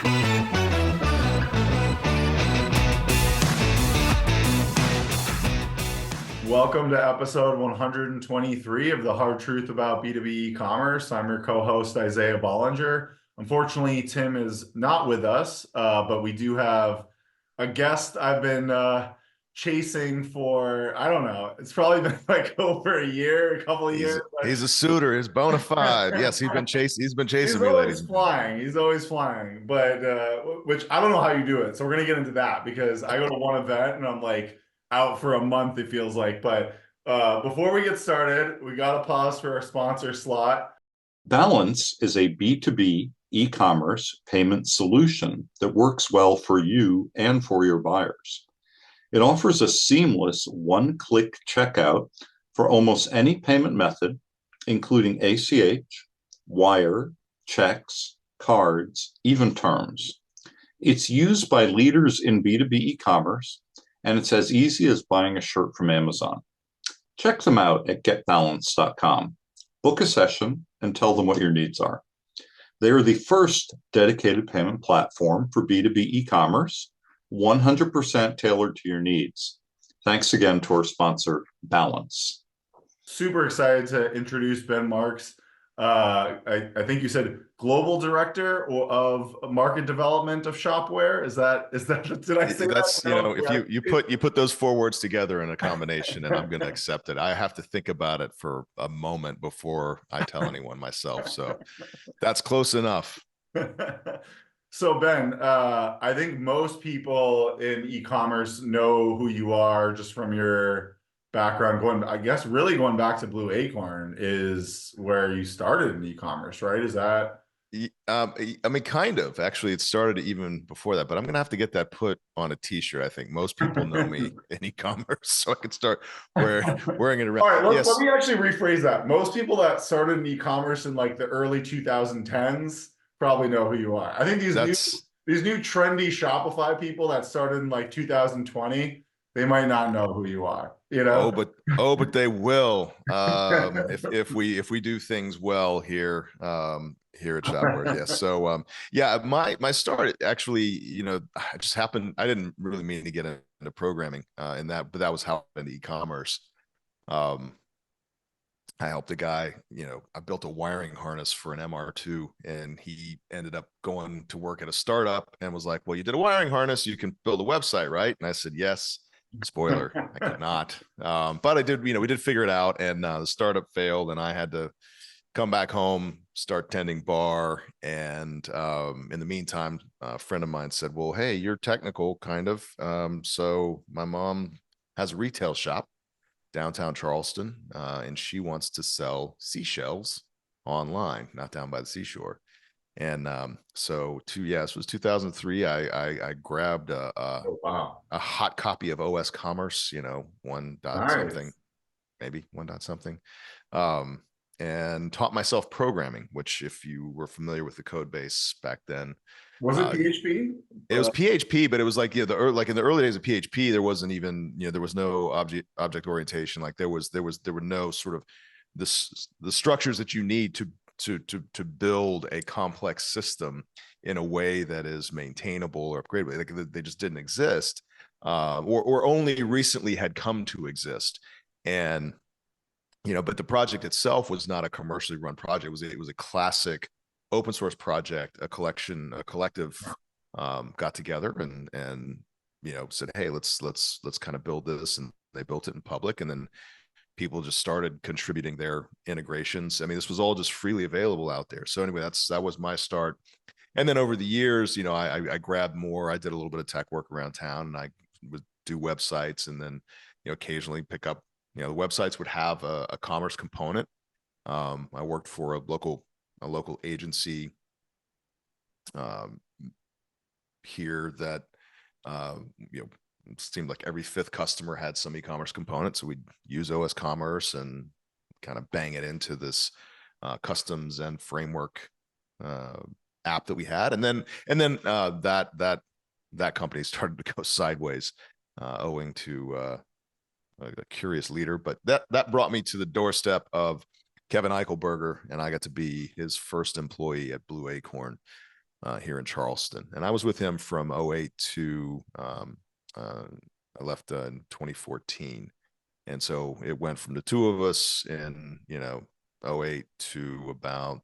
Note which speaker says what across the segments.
Speaker 1: Welcome to episode 123 of the Hard Truth About B2B E-commerce. I'm your co-host, Isaiah Bollinger. Unfortunately, Tim is not with us, but we do have a guest I've been chasing for, I don't know, it's probably been like over a couple of years.
Speaker 2: He's a suitor, he's bona fide. Yes, he's been chasing me, ladies and gentlemen.
Speaker 1: He's always flying, but which I don't know how you do it. So we're gonna get into that because I go to one event and I'm like out for a month, it feels like. But before we get started, we got to pause for our sponsor slot.
Speaker 3: Balance is a B2B e-commerce payment solution that works well for you and for your buyers. It offers a seamless one-click checkout for almost any payment method, including ACH, wire, checks, cards, even terms. It's used by leaders in B2B e-commerce, and it's as easy as buying a shirt from Amazon. Check them out at getbalance.com. Book a session and tell them what your needs are. They are the first dedicated payment platform for B2B e-commerce, 100% tailored to your needs. Thanks again to our sponsor, Balance.
Speaker 1: Super excited to introduce Ben Marks. I think you said global director of market development of Shopware. Is that did I say
Speaker 2: that's
Speaker 1: that?
Speaker 2: If you put those four words together in a combination, and I'm going to accept it. I have to think about it for a moment before I tell anyone myself. So that's close enough.
Speaker 1: So Ben, I think most people in e-commerce know who you are just from your background. Really going back to Blue Acorn is where you started in e-commerce, right? Is that?
Speaker 2: I mean, kind of. Actually, it started even before that, but I'm going to have to get that put on a t-shirt. I think most people know me in e-commerce, so I could start wearing it around.
Speaker 1: All right, let me actually rephrase that. Most people that started in e-commerce in like the early 2010s probably know who you are. I think these new trendy Shopify people that started in like 2020, they might not know who you are.
Speaker 2: But they will if we do things well here at Shopware. Yes. So my start actually, it just happened. I didn't really mean to get into programming but that was how into e-commerce. I helped a guy, I built a wiring harness for an MR2, and he ended up going to work at a startup and was like, well, you did a wiring harness, you can build a website, right? And I said, yes. Spoiler, I could not. But I did, we did figure it out, and the startup failed, and I had to come back home, start tending bar. And in the meantime, a friend of mine said, well, hey, you're technical kind of. So my mom has a retail shop downtown Charleston, and she wants to sell seashells online, not down by the seashore. And so this was 2003. I grabbed a hot copy of OS Commerce, 1 dot something, maybe 1 dot something, and taught myself programming, which, if you were familiar with the code base back then,
Speaker 1: was it PHP?
Speaker 2: It was PHP, but it was like, in the early days of PHP, there wasn't even, there was no object orientation. Like there were no sort of the structures that you need to build a complex system in a way that is maintainable or upgradable. Like they just didn't exist, or only recently had come to exist. And but the project itself was not a commercially run project. It was a classic open source project. A collective got together and said, hey, let's kind of build this, and they built it in public, and then people just started contributing their integrations. I mean, this was all just freely available out there. So anyway, that was my start. And then over the years, I grabbed more. I did a little bit of tech work around town, and I would do websites, and then, occasionally pick up, the websites would have a commerce component. I worked for a local agency here that, it seemed like every 5th customer had some e-commerce component. So we'd use OS Commerce and kind of bang it into this customs and framework app that we had. And then that company started to go sideways, owing to a curious leader. But that brought me to the doorstep of Kevin Eichelberger, and I got to be his first employee at Blue Acorn. here in Charleston. And I was with him from '08 to I left in 2014. And so it went from the two of us in, '08 to about,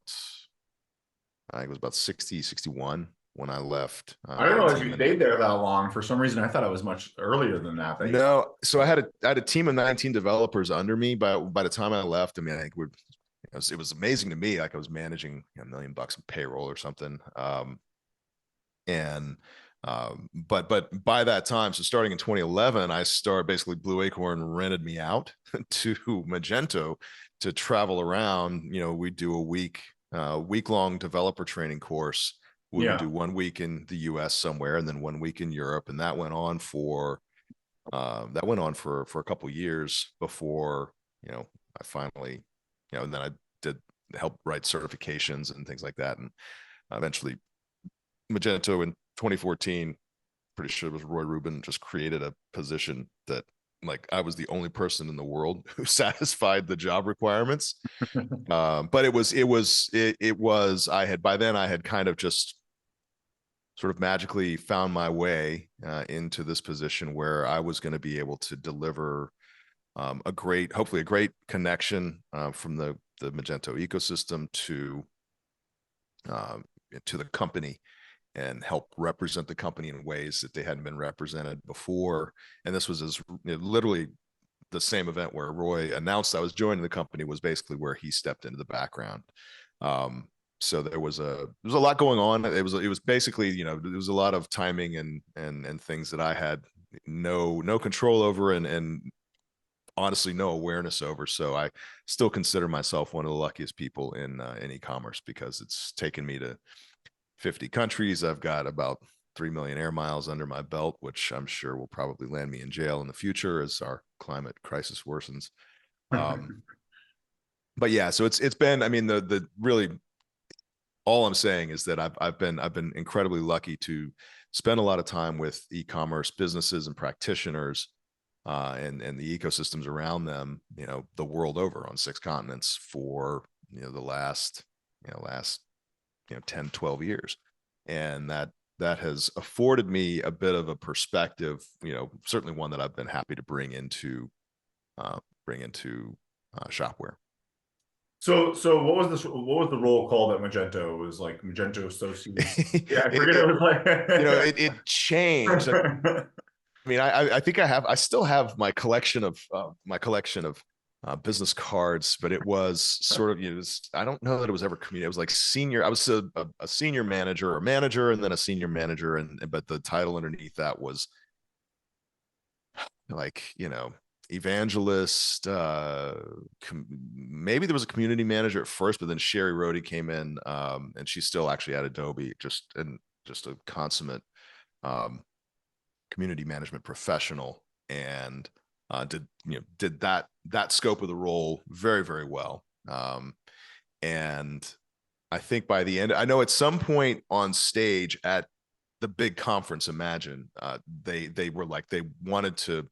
Speaker 2: I think it was about 60, 61 when I left.
Speaker 1: I didn't
Speaker 2: The
Speaker 1: realize
Speaker 2: team
Speaker 1: you
Speaker 2: and
Speaker 1: stayed there that long. For some reason, I thought it was much earlier than that.
Speaker 2: no, so I had a team of 19 developers under me. By the time I left, I mean, I think it was amazing to me. Like I was managing $1 million in payroll or something. But by that time, so starting in 2011, basically Blue Acorn rented me out to Magento to travel around. We do a week-long developer training course. We would do 1 week in the US somewhere and then 1 week in Europe. And that went on for a couple of years before, I finally, and then I did help write certifications and things like that. And eventually Magento in 2014, pretty sure it was Roy Rubin, just created a position that like I was the only person in the world who satisfied the job requirements. But by then I had kind of just sort of magically found my way into this position where I was going to be able to deliver hopefully a great connection from the Magento ecosystem to the company and help represent the company in ways that they hadn't been represented before. And this was literally the same event where Roy announced I was joining the company was basically where he stepped into the background. So there was a lot going on. It was basically, there was a lot of timing and things that I had no control over and honestly no awareness over. So I still consider myself one of the luckiest people in e-commerce because it's taken me to 50 countries. I've got about 3 million air miles under my belt, which I'm sure will probably land me in jail in the future as our climate crisis worsens. But yeah, so it's been, I mean, the really all I'm saying is that I've been incredibly lucky to spend a lot of time with e-commerce businesses and practitioners and the ecosystems around them, the world over on 6 continents for the last 10, 12 years. And that has afforded me a bit of a perspective, certainly one that I've been happy to bring into Shopware.
Speaker 1: So what was the role called at Magento? It was like Magento Associate. Yeah, I forget it was like
Speaker 2: it changed. I mean, I think I still have my collection of business cards, but it was sort of, I don't know that it was ever community. It was like senior. I was a senior manager or manager and then a senior manager. But the title underneath that was like, evangelist, maybe there was a community manager at first, but then Sherry Rohde came in and she's still actually at Adobe, just a consummate community management professional and did that scope of the role very, very well. And I think by the end, I know at some point on stage at the big conference, Imagine, they were like, they wanted to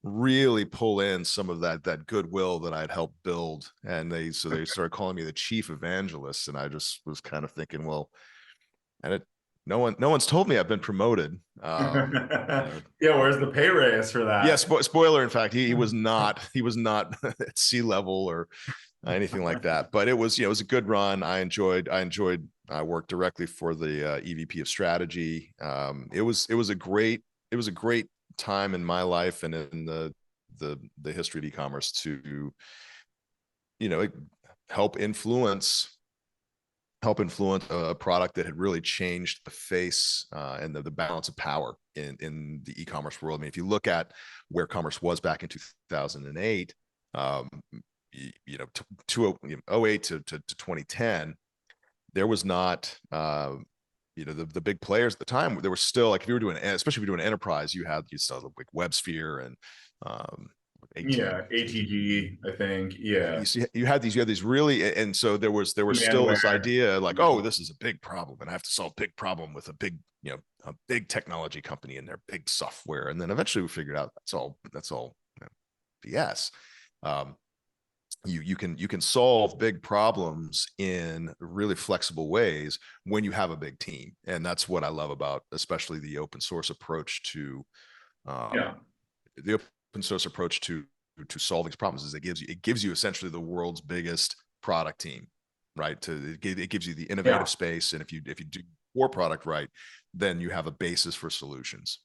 Speaker 2: really pull in some of that goodwill that I'd helped build. And they started calling me the chief evangelist. And I just was kind of thinking, well, no one's told me I've been promoted.
Speaker 1: Yeah, where's the pay raise for that?
Speaker 2: Yeah, spoiler. In fact, he was not at C-level or anything like that. But it was a good run. I worked directly for the EVP of strategy. It was a great time in my life and in the history of e-commerce to help influence a product that had really changed the face and the balance of power in the e-commerce world. I mean, if you look at where commerce was back in 2008, 2008 to 2010, there was not, the big players at the time. There were still, like, if you were doing, especially if you're doing enterprise, you still have like WebSphere and
Speaker 1: ATG, I think. Yeah,
Speaker 2: you had these really, and so there was still this idea like, oh, this is a big problem, and I have to solve big problem with a big technology company and their big software, and then eventually we figured out that's all BS. you can solve big problems in really flexible ways when you have a big team. And that's what I love about especially the open source approach to
Speaker 1: Yeah.
Speaker 2: the open source approach to solving these problems is it gives you essentially the world's biggest product team, right? It gives you the innovative space, and if you do your product right, then you have a basis for solutions.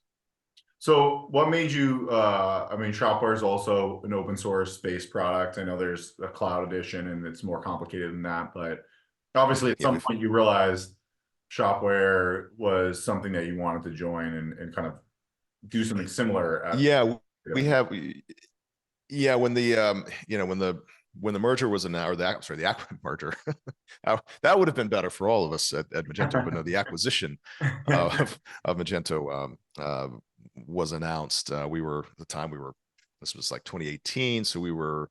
Speaker 1: So what made you, I mean, Shopware is also an open source based product. I know there's a cloud edition and it's more complicated than that, but obviously at some point you realized Shopware was something that you wanted to join and kind of do something similar.
Speaker 2: When the merger was announced, or the merger, that would have been better for all of us at Magento. But no, the acquisition of Magento was announced. This was like 2018, so we were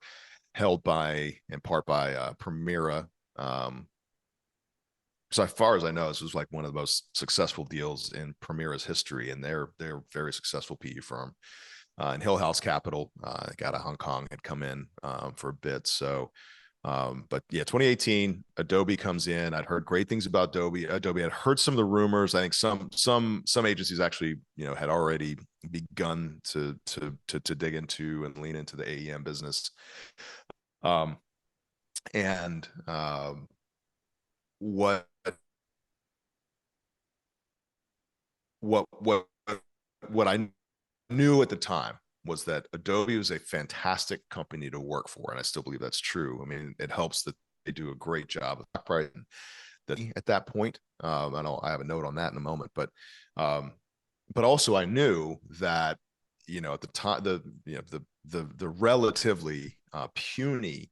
Speaker 2: held in part by Permira. So as far as I know, this was like one of the most successful deals in Permira's history, and they're very successful PE firm. And Hill House Capital, out of Hong Kong, had come in for a bit. So, but yeah, 2018, Adobe comes in. I'd heard great things about Adobe. I'd heard some of the rumors. I think some agencies actually, had already begun to dig into and lean into the AEM business. What I knew at the time was that Adobe was a fantastic company to work for, and I still believe that's true. I mean, it helps that they do a great job of pricing that at that point. I have a note on that in a moment, but also I knew that at the time the relatively puny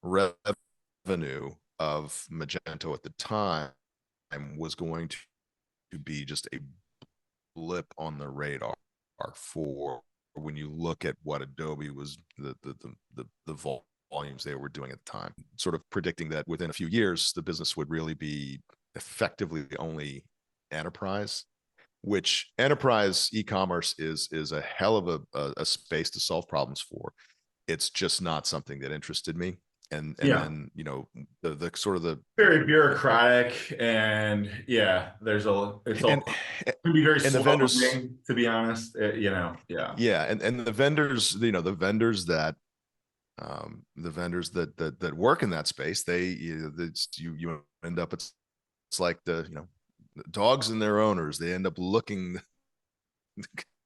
Speaker 2: revenue of Magento at the time was going to be just a blip on the radar for when you look at what Adobe was, the volumes they were doing at the time, sort of predicting that within a few years the business would really be effectively the only enterprise, which enterprise e-commerce is a hell of a space to solve problems for. It's just not something that interested me. And then the sort of the
Speaker 1: very bureaucratic, and it can be very slow, the vendors, to be honest. And
Speaker 2: the vendors, the vendors that work in that space, you end up, it's like the dogs and their owners, they end up looking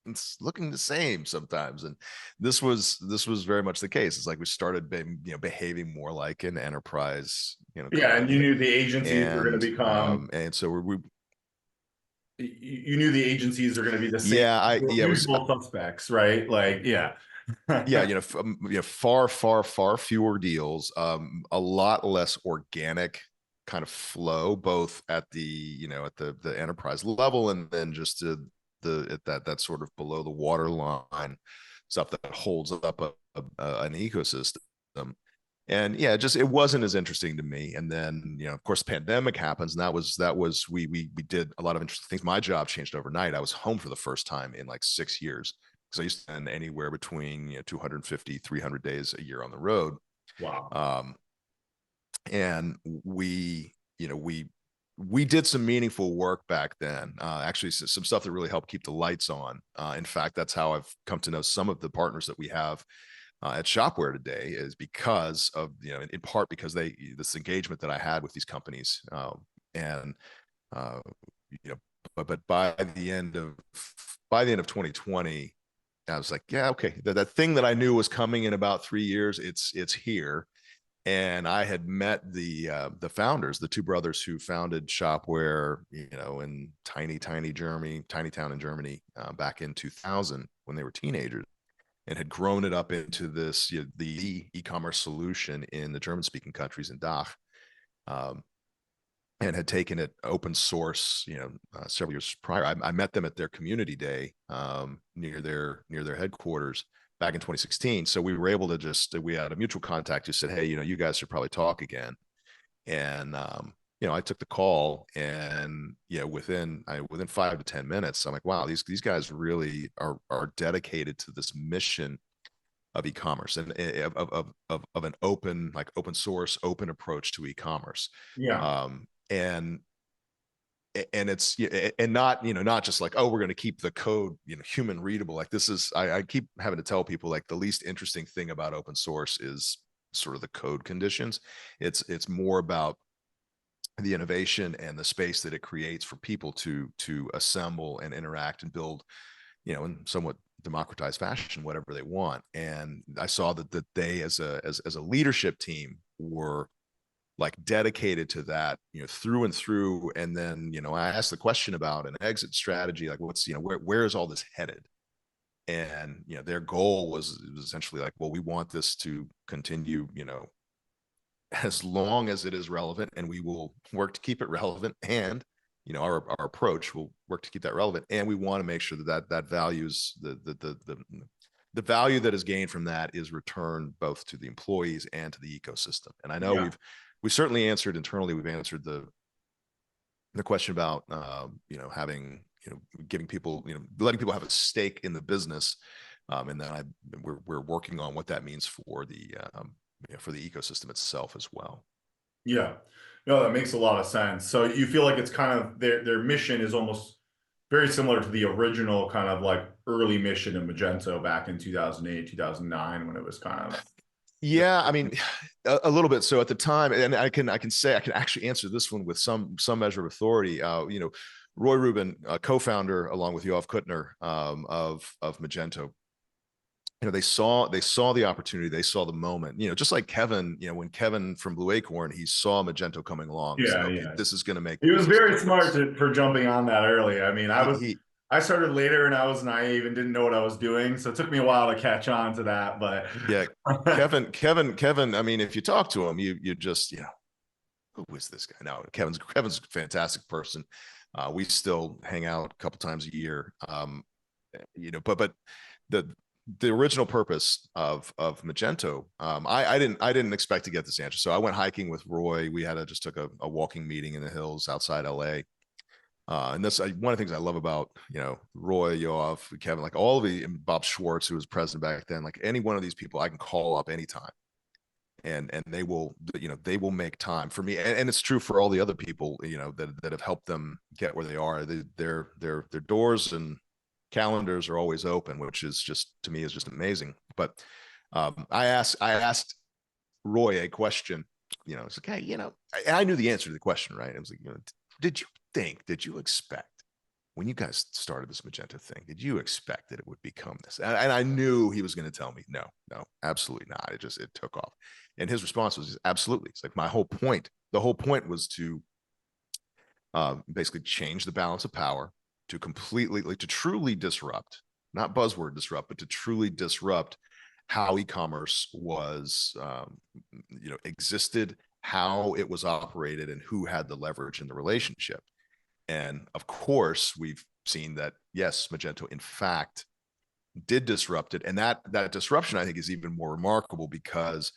Speaker 2: the same sometimes, and this was very much the case. It's like we started behaving more like an enterprise,
Speaker 1: and you knew the agencies were going to become,
Speaker 2: and so
Speaker 1: you knew the agencies are going to be the same usual suspects, right? Like
Speaker 2: far fewer deals, a lot less organic kind of flow, both at the at the enterprise level, and then just that sort of below the waterline stuff that holds up an ecosystem. And it wasn't as interesting to me. And then of course the pandemic happens, and that was we did a lot of interesting things. My job changed overnight. I was home for the first time in like 6 years, because I used to spend anywhere between 250 300 days a year on the road.
Speaker 1: Wow.
Speaker 2: And we did some meaningful work back then, actually some stuff that really helped keep the lights on. In fact, that's how I've come to know some of the partners that we have at Shopware today, is because of, in part because this engagement that I had with these companies. But by the end of 2020, I was like, yeah, okay, that thing that I knew was coming in about 3 years, it's here. And I had met the founders, the two brothers who founded Shopware, in tiny town in Germany, back in 2000 when they were teenagers, and had grown it up into this the e-commerce solution in the German-speaking countries in DACH, and had taken it open source, several years prior. I met them at their community day near their headquarters back in 2016. So we were able to we had a mutual contact who said, hey, you guys should probably talk again. And, I took the call, and within 5 to 10 minutes, I'm like, wow, these guys really are dedicated to this mission of e-commerce and of an open, like open source, open approach to e-commerce.
Speaker 1: Yeah.
Speaker 2: And it's, and not, not just like, oh, we're going to keep the code, human readable. Like this is, I keep having to tell people, like, the least interesting thing about open source is sort of the code conditions. It's more about the innovation and the space that it creates for people to assemble and interact and build, in somewhat democratized fashion, whatever they want. And I saw that they, as a leadership team, were like dedicated to that, through and through. And then, I asked the question about an exit strategy, like what's, where is all this headed? And, their goal was essentially like, well, we want this to continue, as long as it is relevant, and we will work to keep it relevant. And, our approach will work to keep that relevant. And we want to make sure that values the value that is gained from that is returned both to the employees and to the ecosystem. And I know we certainly answered internally. We've answered the question about, having, giving people, letting people have a stake in the business. And then we're working on what that means for the ecosystem itself as well.
Speaker 1: Yeah. No, that makes a lot of sense. So you feel like it's kind of their mission is almost very similar to the original kind of like early mission of Magento back in 2008, 2009, when it was kind of.
Speaker 2: Yeah, I mean, a little bit. So at the time, and I can actually answer this one with some measure of authority. Roy Rubin, co-founder, along with Yoav Kutner, of Magento, they saw the opportunity, they saw the moment. Just like Kevin, when Kevin from Blue Acorn, he saw Magento coming along.
Speaker 1: Yeah,
Speaker 2: said, okay,
Speaker 1: yeah.
Speaker 2: this is going to make.
Speaker 1: He was very smart for jumping on that early. I mean, I started later and I was naive and didn't know what I was doing, so it took me a while to catch on to that. But
Speaker 2: yeah, Kevin. I mean, if you talk to him, you just, who is this guy? No, Kevin's a fantastic person. We still hang out a couple times a year. But the original purpose of Magento, I didn't expect to get this answer. So I went hiking with Roy. We just took a walking meeting in the hills outside LA. And that's one of the things I love about, Roy, Yoav, Kevin, like all of Bob Schwartz, who was president back then, like any one of these people I can call up anytime. And they will, they will make time for me. And it's true for all the other people, that have helped them get where they are. Their doors and calendars are always open, which is just, to me, is just amazing. But I asked Roy a question, it's like, hey, I knew the answer to the question, right? It was like, did you expect, when you guys started this Magento thing, did you expect that it would become this? And I knew he was going to tell me, no, absolutely not. It took off. And his response was absolutely. It's like the whole point was to basically change the balance of power, to completely, like, to truly disrupt, not buzzword disrupt, but to truly disrupt how e-commerce was, existed, how it was operated, and who had the leverage in the relationship. And of course, we've seen that, yes, Magento, in fact, did disrupt it. And that disruption, I think, is even more remarkable because,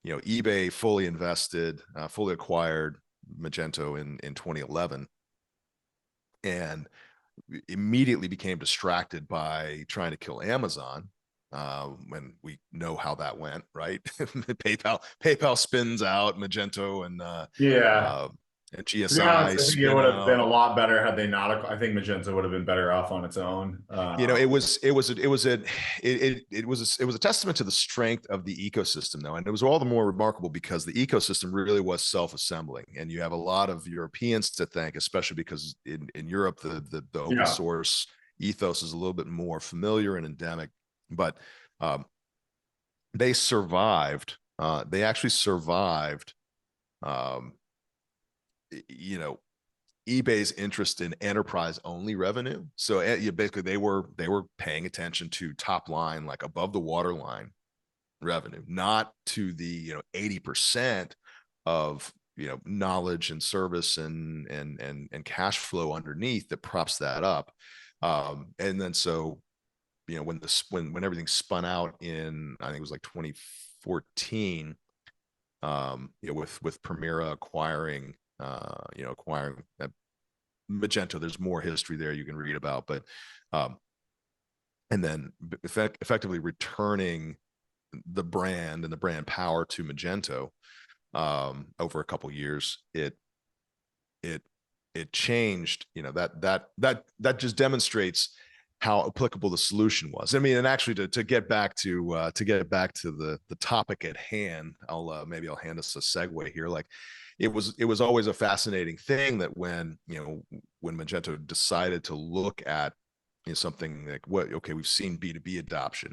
Speaker 2: eBay fully invested, fully acquired Magento in 2011. And immediately became distracted by trying to kill Amazon. When we know how that went, right? PayPal spins out Magento and GSI.
Speaker 1: To be honest, I think it would have been a lot better had they not. I think Magento would have been better off on its own.
Speaker 2: It was a testament to the strength of the ecosystem, though, and it was all the more remarkable because the ecosystem really was self-assembling, and you have a lot of Europeans to thank, especially because in Europe the open source ethos is a little bit more familiar and endemic. But they survived. They actually survived. eBay's interest in enterprise only revenue. So basically they were paying attention to top line, like above the waterline revenue, not to the 80% of knowledge and service and cash flow underneath that props that up. And then so when everything spun out in, I think it was like 2014, with Permira acquiring Magento. There's more history there you can read about, but and then effectively returning the brand and the brand power to Magento over a couple of years, it changed. That just demonstrates how applicable the solution was. I mean, and actually to get back to the topic at hand, maybe I'll hand us a segue here. Like, it was always a fascinating thing that when Magento decided to look at something like, we've seen B2B adoption.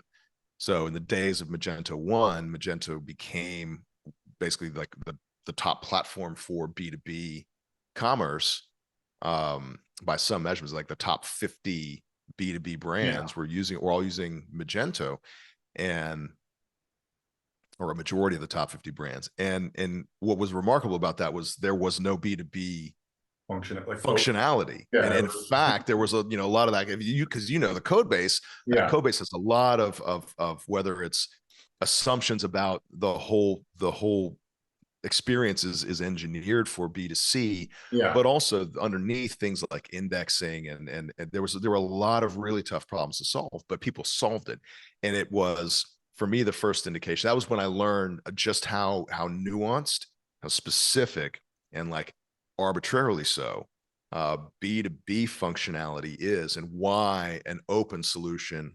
Speaker 2: So in the days of Magento 1, Magento became basically like the top platform for B2B commerce, by some measurements. Like the top 50 B2B brands were all using Magento, or a majority of the top 50 brands. And what was remarkable about that was there was no B2B functionality. And in fact, there was a lot of that, because the code base, that code base has a lot of whether it's assumptions about the whole experience is engineered for B2C, but also underneath things like indexing, and there were a lot of really tough problems to solve, but people solved it. And it was, for me, the first indication. That was when I learned just how nuanced, how specific, and like arbitrarily so B2B functionality is, and why an open solution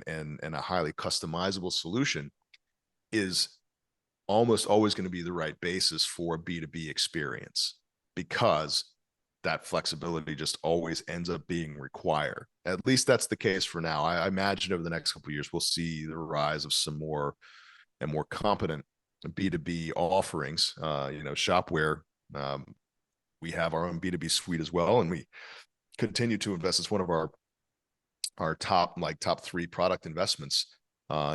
Speaker 2: and a highly customizable solution is almost always going to be the right basis for a B2B experience, because that flexibility just always ends up being required. At least that's the case for now. I imagine over the next couple of years, we'll see the rise of some more and more competent B2B offerings. Shopware, we have our own B2B suite as well, and we continue to invest. It's one of our top 3 product investments,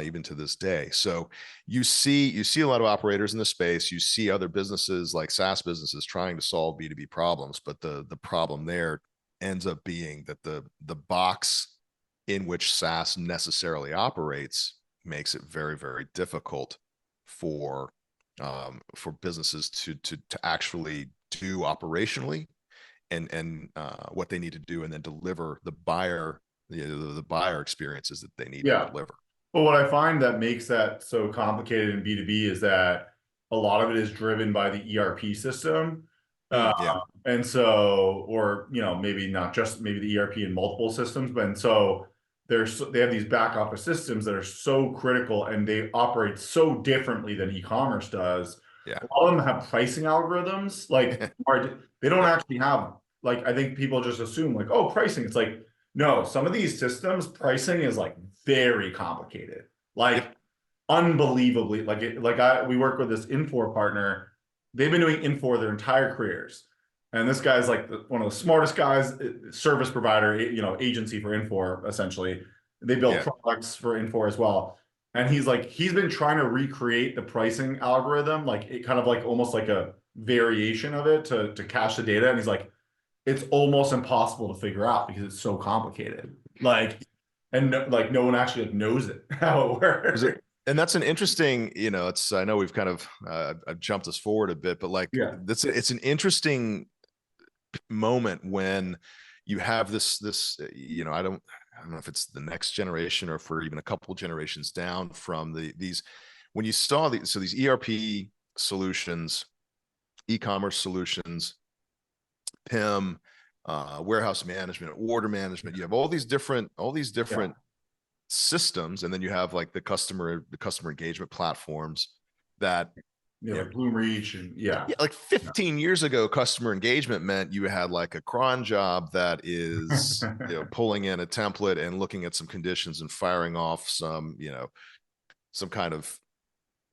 Speaker 2: even to this day. So you see a lot of operators in the space. You see other businesses, like SaaS businesses, trying to solve B2B problems, but the problem there ends up being that the box in which SaaS necessarily operates makes it very, very difficult for businesses to actually do operationally and what they need to do, and then deliver the buyer experiences that they need to deliver.
Speaker 1: Well, what I find that makes that so complicated in B2B is that a lot of it is driven by the ERP system. And so, or, maybe not just maybe the ERP in multiple systems, but so they have these back office systems that are so critical, and they operate so differently than e-commerce does. A lot of them have pricing algorithms, they don't actually have, I think people just assume pricing. It's like, no, some of these systems, pricing is very complicated, unbelievably. We work with this Infor partner. They've been doing Infor their entire careers, and this guy's one of the smartest guys, service provider, agency for Infor essentially. They build products for Infor as well, and he's been trying to recreate the pricing algorithm, it kind of almost like a variation of it to cache the data, and he's like, it's almost impossible to figure out because it's so complicated. And no one actually knows it, how it works.
Speaker 2: And that's an interesting, I know we've kind of I've jumped us forward a bit, but it's an interesting moment when you have this I don't know if it's the next generation or for even a couple generations down from these, when you saw these ERP solutions, e-commerce solutions, PIM, warehouse management, order management. You have all these different systems, and then you have the customer engagement platforms that
Speaker 1: Bloomreach and
Speaker 2: 15 years ago, customer engagement meant you had a cron job that is pulling in a template and looking at some conditions and firing off some kind of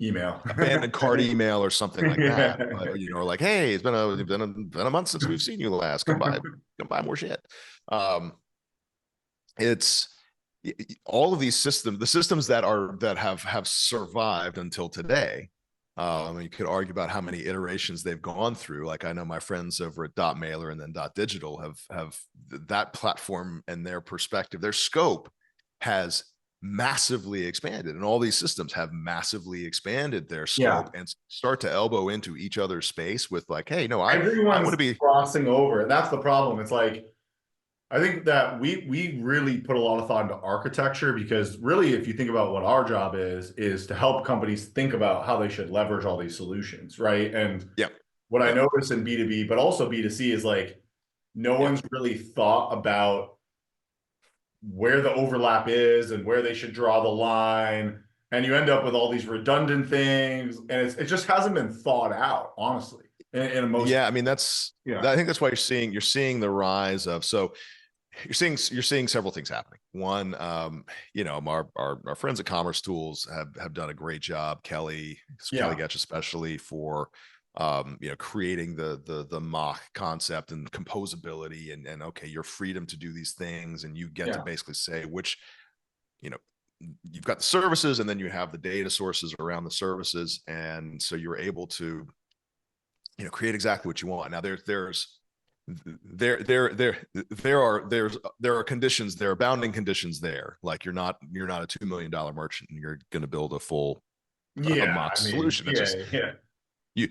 Speaker 1: email,
Speaker 2: abandoned cart email or something like that. Or hey, it's been a month since we've seen you last. Come buy more shit. It's all of these systems, the systems that have survived until today. You could argue about how many iterations they've gone through. I know my friends over at .mailer and then .digital have that platform, and their perspective, their scope has massively expanded, and all these systems have massively expanded their scope and start to elbow into each other's space with hey, no, I want to be
Speaker 1: crossing over. That's the problem. It's I think that we really put a lot of thought into architecture, because really, if you think about what our job is to help companies think about how they should leverage all these solutions, right? And
Speaker 2: Yeah.
Speaker 1: what I
Speaker 2: Yeah.
Speaker 1: notice in B2B, but also B2C, is like no
Speaker 2: Yeah.
Speaker 1: one's really thought about where the overlap is and where they should draw the line. And you end up with all these redundant things, and it just hasn't been thought out, honestly, in most.
Speaker 2: Yeah. I mean, I think that's why you're seeing the rise of, so you're seeing several things happening. One, our friends at Commerce Tools have done a great job. Kelly Getch, especially for creating the mock concept and composability and okay, your freedom to do these things, and you get to basically say which, you've got the services and then you have the data sources around the services, and so you're able to create exactly what you want. Now there are conditions, there are bounding conditions there. Like you're not a $2 million merchant and you're going to build a full mock solution. It's just it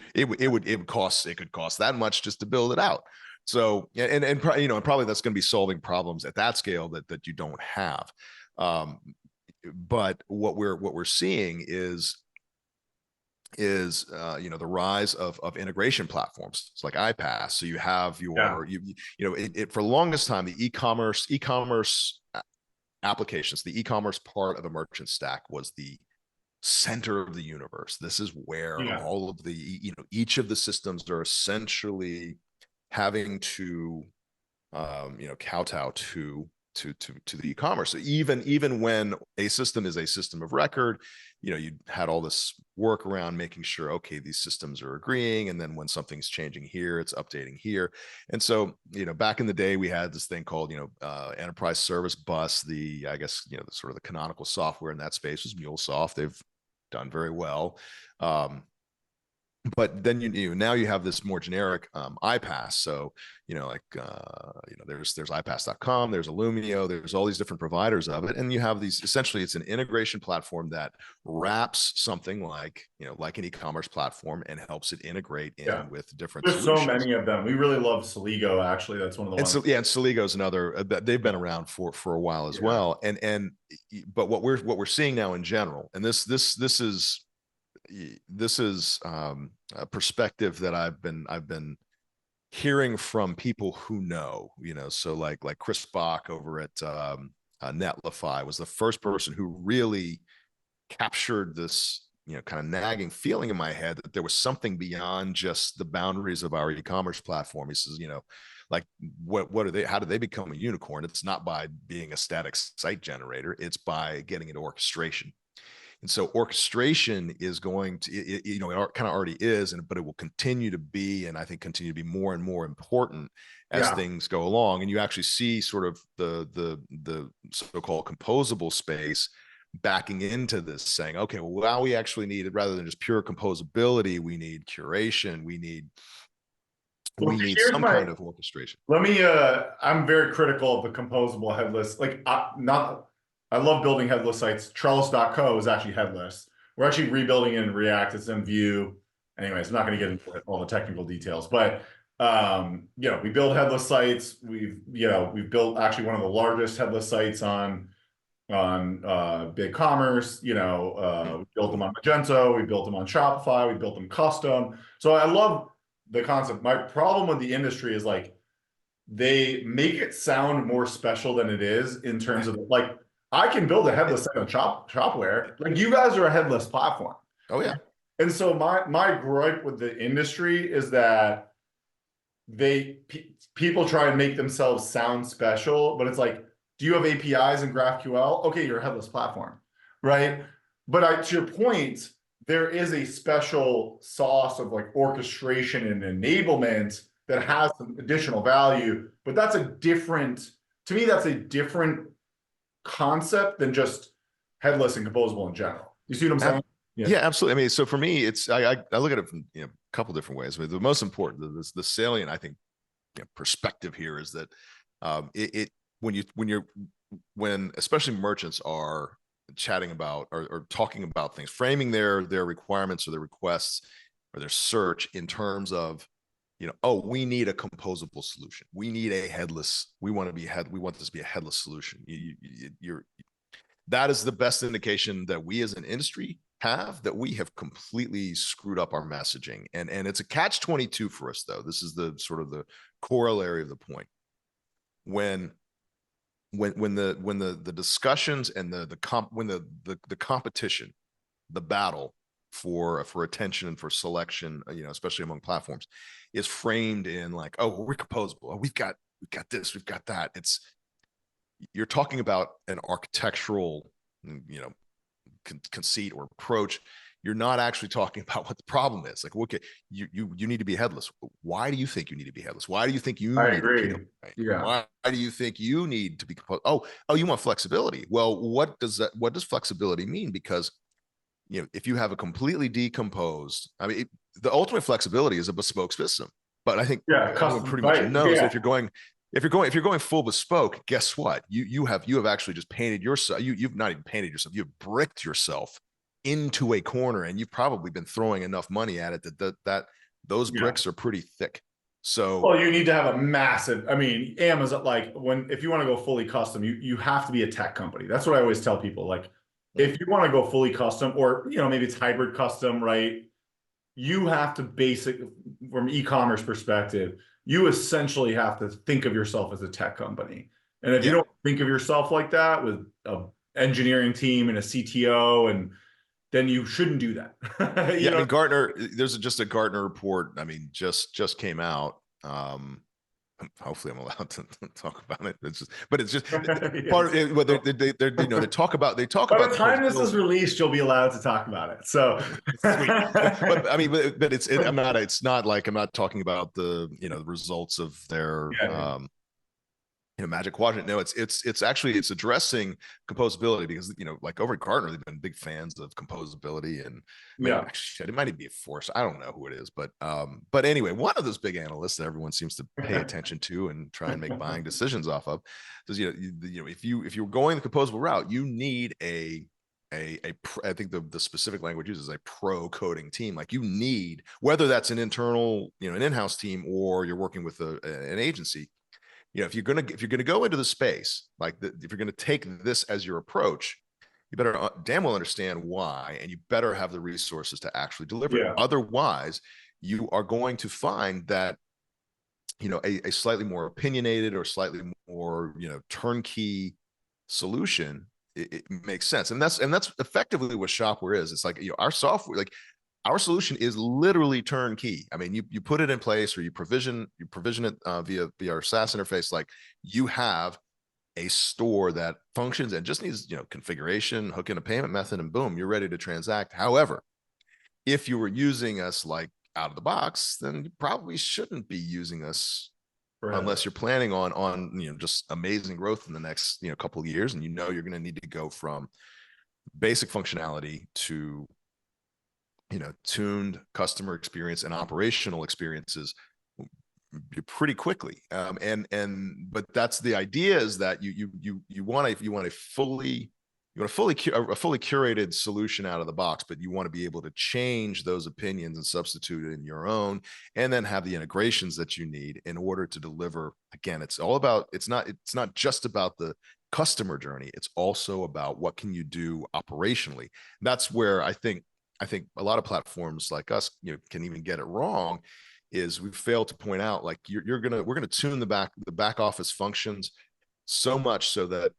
Speaker 2: could cost that much just to build it out. So and probably that's going to be solving problems at that scale that you don't have. But what we're seeing is the rise of integration platforms. It's like iPaaS. So you have for the longest time, the e-commerce applications, the e-commerce part of a merchant stack was the center of the universe. This is where all of the each of the systems are essentially having to kowtow to the e-commerce. So even when a system is a system of record, you had all this work around making sure, okay, these systems are agreeing, and then when something's changing here, it's updating here. And so back in the day, we had this thing called enterprise service bus. The sort of the canonical software in that space was MuleSoft. They've done very well. But then now you have this more generic iPaaS. So there's iPaaS.com, there's Illumio, there's all these different providers of it, and you have these, essentially it's an integration platform that wraps something like an e-commerce platform and helps it integrate in with different solutions.
Speaker 1: So many of them. We really love Celigo, actually. That's one of the ones.
Speaker 2: And Celigo is another. They've been around for a while as well. But what we're seeing now in general, and this is a perspective that I've been hearing from people who know, so like Chris Bach over at Netlify was the first person who really captured this, kind of nagging feeling in my head that there was something beyond just the boundaries of our e-commerce platform. He says, like what are they? How do they become a unicorn? It's not by being a static site generator. It's by getting into orchestration. And so orchestration is going to, it kind of already is, but it will continue to be, and I think continue to be more and more important as things go along. And you actually see sort of the so-called composable space backing into this, saying, okay, well, now we actually need it, rather than just pure composability, we need curation, we need some kind of orchestration.
Speaker 1: I'm very critical of the composable headless. I love building headless sites. Trellis.co is actually headless. We're actually rebuilding it in React. It's in Vue. Anyways, I'm not going to get into all the technical details, but we build headless sites. We've built actually one of the largest headless sites on BigCommerce. We built them on Magento. We built them on Shopify. We built them custom. So I love the concept. My problem with the industry is they make it sound more special than it is, in terms of I can build a headless site on Shopware. Like, you guys are a headless platform.
Speaker 2: Oh yeah.
Speaker 1: And so my gripe with the industry is that people try and make themselves sound special, but it's like, do you have APIs and GraphQL? Okay, you're a headless platform, right? But to your point, there is a special sauce of orchestration and enablement that has some additional value, but that's a different concept than just headless and composable in general. You see what I'm saying?
Speaker 2: Yeah, absolutely. I mean, so for me, it's I look at it from a couple different ways. But the most important, the salient, I think, perspective here is that when especially merchants are chatting about or talking about things, framing their requirements or their requests or their search in terms of oh, we need a composable solution. We need a headless. We want this to be a headless solution. That is the best indication that we as an industry have that we have completely screwed up our messaging. And it's a catch-22 for us, though. This is the sort of the corollary of the point. When the discussions and the competition, the battle for attention and for selection, especially among platforms, is framed in like, oh, we're composable. Oh, we've got this, we've got that. You're talking about an architectural, conceit or approach. You're not actually talking about what the problem is. Like, okay, you need to be headless. Why do you think you need to be headless? Why do you think you
Speaker 1: I
Speaker 2: need
Speaker 1: agree.
Speaker 2: to be, right?
Speaker 1: Yeah.
Speaker 2: Why do you think you need to be composed? Oh, you want flexibility. Well, what does flexibility mean? Because if you have a completely decomposed, the ultimate flexibility is a bespoke system. But I think everyone pretty much knows that if you're going full bespoke, guess what? You have actually just painted yourself. You've not even painted yourself. You've bricked yourself into a corner, and you've probably been throwing enough money at it that those bricks are pretty thick. So,
Speaker 1: well, you need to have a massive. Amazon, like if you want to go fully custom, you have to be a tech company. That's what I always tell people. Like, if you want to go fully custom, or maybe it's hybrid custom, right? You have to from e-commerce perspective, you essentially have to think of yourself as a tech company. And if you don't think of yourself like that with an engineering team and a CTO, and then you shouldn't do that.
Speaker 2: Gartner, there's just a Gartner report. Just came out. Hopefully I'm allowed to talk about it. It's just part of it. Well, they talk about. By
Speaker 1: the time this is released, you'll be allowed to talk about it. So,
Speaker 2: sweet. but it's not like I'm not talking about the results of their Magic Quadrant. No, it's actually addressing composability, because like over at Gartner, they've been big fans of composability, and actually, it might even be a force. I don't know who it is, but anyway, one of those big analysts that everyone seems to pay attention to and try and make buying decisions off of, because if you're going the composable route, you need I think the specific language uses a pro coding team. Like, you need, whether that's an internal, an in-house team, or you're working with an agency. If you're gonna go into the space, if you're gonna take this as your approach, you better damn well understand why, and you better have the resources to actually deliver it. Otherwise, you are going to find that a slightly more opinionated or slightly more turnkey solution, it makes sense. And that's effectively what Shopware is. It's like, our software, like, our solution is literally turnkey. You put it in place, or you provision it via our SaaS interface. Like, you have a store that functions and just needs configuration, hook in a payment method, and boom, you're ready to transact. However, if you were using us like out of the box, then you probably shouldn't be using us unless you're planning on just amazing growth in the next couple of years, and you're going to need to go from basic functionality to tuned customer experience and operational experiences pretty quickly. But that's the idea, is that you want a fully curated solution out of the box, but you want to be able to change those opinions and substitute it in your own, and then have the integrations that you need in order to deliver. Again, it's not just about the customer journey. It's also about what can you do operationally. That's where I think a lot of platforms like us, can even get it wrong, is we fail to point out, like, we're gonna tune the back office functions so much so that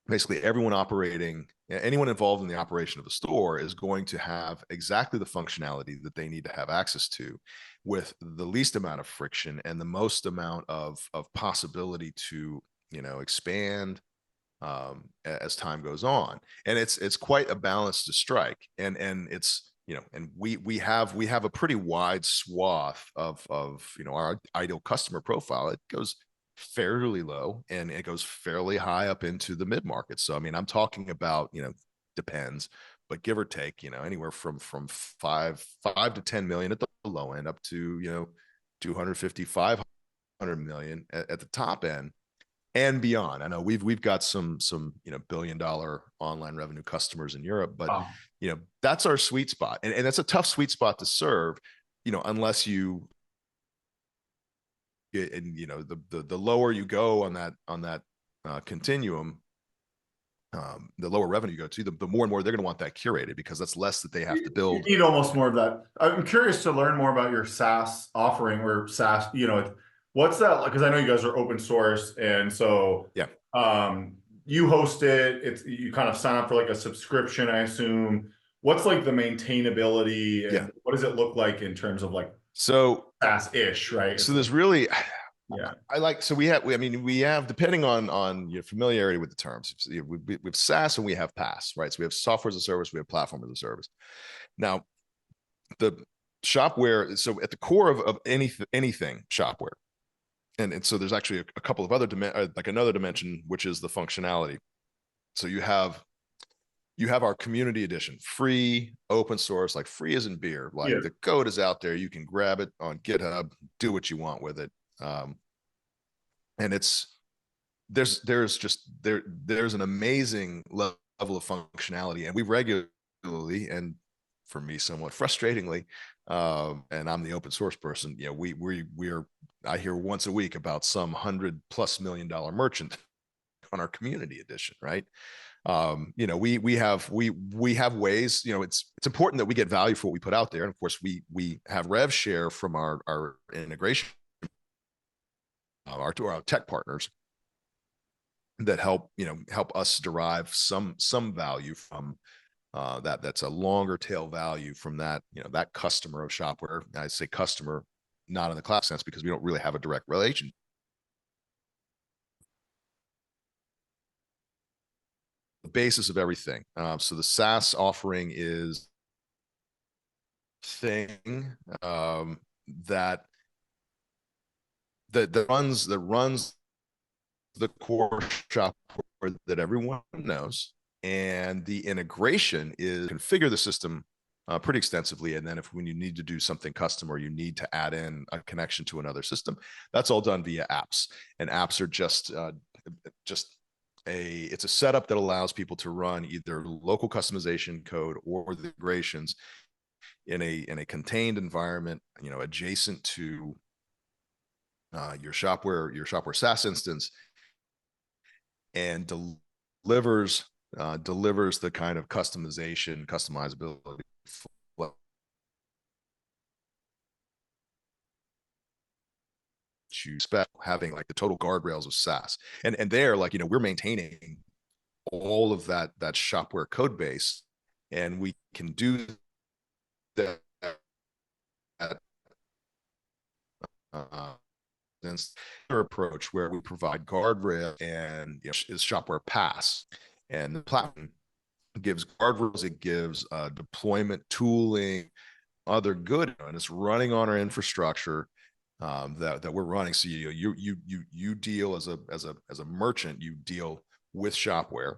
Speaker 2: basically anyone involved in the operation of the store is going to have exactly the functionality that they need to have access to, with the least amount of friction and the most amount of possibility to expand as time goes on. And it's quite a balance to strike, and it's and we have a pretty wide swath of our ideal customer profile. It goes fairly low and it goes fairly high up into the mid-market. So I'm talking about, depends, but give or take, anywhere from 5 to 10 million at the low end, up to 250, 500 million at the top end, and beyond. I know we've got some billion-dollar online revenue customers in Europe, but that's our sweet spot, and that's a tough sweet spot to serve, unless you and the lower you go on that continuum, the lower revenue you go to, the more and more they're going to want that curated, because that's less that they have to build.
Speaker 1: You need almost more of that. I'm curious to learn more about your SaaS offering, or SaaS, what's that like? Because I know you guys are open source, and so
Speaker 2: Yeah.
Speaker 1: You host it. You kind of sign up for like a subscription, I assume. What's like the maintainability, and
Speaker 2: Yeah.
Speaker 1: what does it look like in terms of like
Speaker 2: So
Speaker 1: SaaS-ish, right?
Speaker 2: So there's really,
Speaker 1: yeah.
Speaker 2: we have, depending on your familiarity with the terms, we have SaaS and we have PaaS, right? So we have software as a service, we have platform as a service. Now, the Shopware, so at the core of anything Shopware, and so there's actually a couple of other another dimension, which is the functionality. So you have our community edition, free, open source, like free as in beer. Like the code is out there, you can grab it on GitHub, do what you want with it. And there's an amazing level of functionality, and we regularly, and for me somewhat frustratingly, and I'm the open source person, I hear once a week about some $100+ million merchant on our community edition, right? We have ways, it's important that we get value for what we put out there. And of course we have rev share from our integration, our tech partners that help us derive some value from that. That's a longer tail value from that, that customer of Shopware. I say customer, not in the cloud sense, because we don't really have a direct relation. The basis of everything. So the SaaS offering is thing that runs the core Shopware that everyone knows, and the integration is configure the system pretty extensively, and then when you need to do something custom or you need to add in a connection to another system, that's all done via apps. And apps are just it's a setup that allows people to run either local customization code or the integrations in a contained environment, adjacent to your Shopware SaaS instance, and delivers the kind of customizability you expect, having like the total guardrails of SaaS. And there, we're maintaining all of that Shopware code base, and we can do that approach where we provide guardrail, and is Shopware PaaS, and the platform gives guardrails, it gives deployment tooling, other good, and it's running on our infrastructure that we're running. So you deal as a merchant, you deal with Shopware,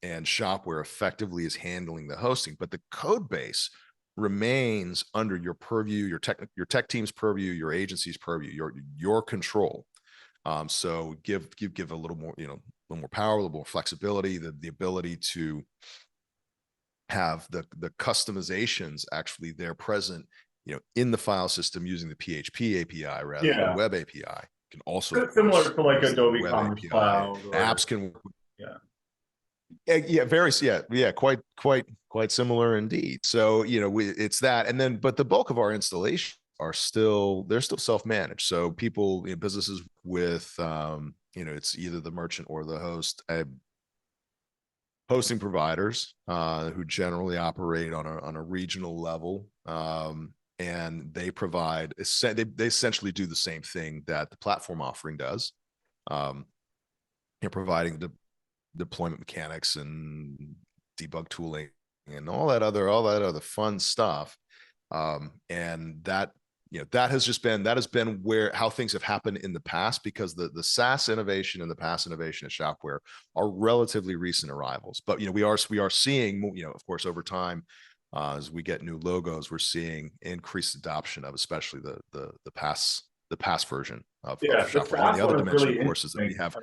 Speaker 2: and Shopware effectively is handling the hosting, but the code base remains under your purview, your tech team's purview, your agency's purview, your control. So give a little more, a little more power, a little more flexibility, the ability to have the customizations actually there present, in the file system using the PHP API rather than the web API. Can also
Speaker 1: similar to like Adobe Commerce
Speaker 2: API.
Speaker 1: Cloud.
Speaker 2: Apps can work. Quite similar indeed. So it's that, and then but the bulk of our installation they're still self-managed. So people, businesses with it's either the merchant or the host, hosting providers who generally operate on a regional level, and they provide they essentially do the same thing that the platform offering does, providing the deployment mechanics and debug tooling and all that other fun stuff, and that has been how things have happened in the past, because the SaaS innovation and the PaaS innovation at Shopware are relatively recent arrivals. But we are seeing, of course, over time, as we get new logos, we're seeing increased adoption of especially the PaaS version of Shopware. And the other dimension, really, of course, is that we have.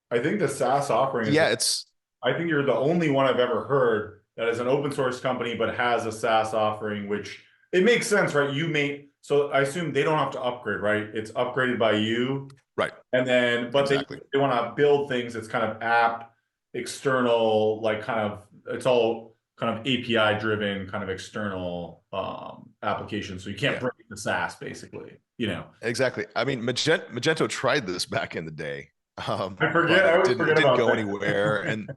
Speaker 1: I think the SaaS offering is, I think you're the only one I've ever heard that is an open source company but has a SaaS offering, which it makes sense, right? so I assume they don't have to upgrade, right? It's upgraded by you.
Speaker 2: Right.
Speaker 1: And then, but
Speaker 2: Exactly.
Speaker 1: they want to build things that's kind of app external, like kind of, it's all kind of API driven kind of external applications. So you can't
Speaker 2: Yeah.
Speaker 1: break the SaaS basically, you know.
Speaker 2: Exactly. I mean, Magento tried this back in the day.
Speaker 1: I forget,
Speaker 2: But
Speaker 1: I
Speaker 2: it
Speaker 1: always
Speaker 2: didn't
Speaker 1: forget about
Speaker 2: go
Speaker 1: that.
Speaker 2: anywhere. And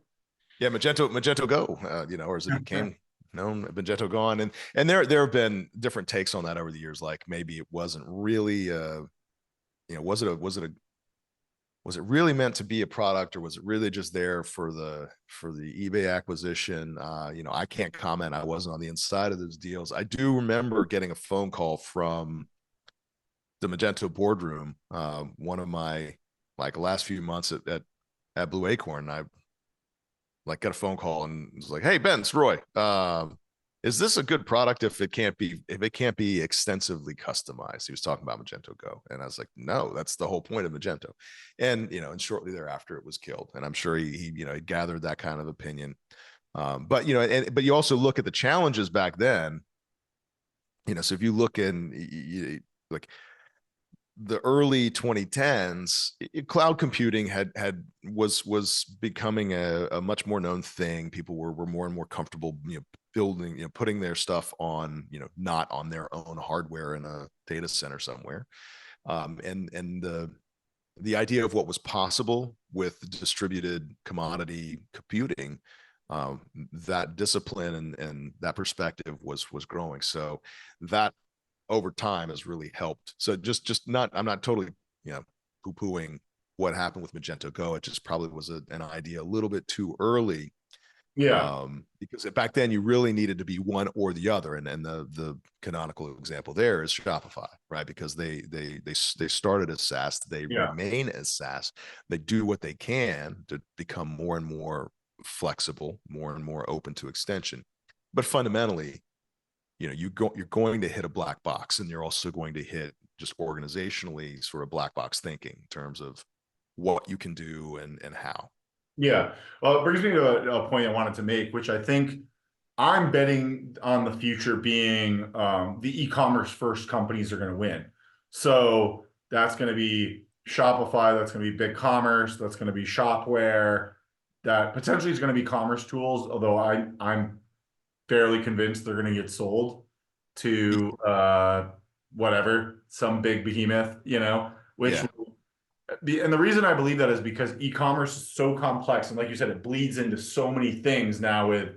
Speaker 2: yeah, Magento Go, you know, or as it became known, Magento Gone. And there have been different takes on that over the years. Like maybe it wasn't really, you know, was it really meant to be a product, or was it really just there for the eBay acquisition? You know, I can't comment. I wasn't on the inside of those deals. I do remember getting a phone call from the Magento boardroom, one of my like last few months at Blue Acorn. I like got a phone call and was like, "Hey Ben, it's Roy. Is this a good product if it can't be extensively customized?" He was talking about Magento Go, and I was like, "No, that's the whole point of Magento." And you know, and shortly thereafter, it was killed. And I'm sure he you know, he gathered that kind of opinion. But you know, but you also look at the challenges back then. You know, so if you look in like the early 2010s, cloud computing was becoming a much more known thing. People were more and more comfortable, you know, building, you know, putting their stuff on, you know, not on their own hardware in a data center somewhere. And the idea of what was possible with distributed commodity computing, that discipline and that perspective was growing. So that over time has really helped. So just not, I'm not totally, you know, poo-pooing what happened with Magento Go. It just probably was an idea a little bit too early.
Speaker 1: Yeah.
Speaker 2: Because back then you really needed to be one or the other. And the canonical example there is Shopify, right? Because they started as SaaS, they
Speaker 1: Yeah.
Speaker 2: remain as SaaS. They do what they can to become more and more flexible, more and more open to extension. But fundamentally, you know, you're going to hit a black box, and you're also going to hit just organizationally sort of black box thinking in terms of what you can do and how.
Speaker 1: Yeah. Well, it brings me to a point I wanted to make, which I think I'm betting on the future being the e-commerce first companies are going to win. So that's going to be Shopify, that's going to be BigCommerce, that's going to be Shopware, that potentially is going to be commerce tools, although I'm fairly convinced they're going to get sold to whatever, some big behemoth, you know, which
Speaker 2: Yeah.
Speaker 1: and the reason I believe that is because e-commerce is so complex, and like you said, it bleeds into so many things now with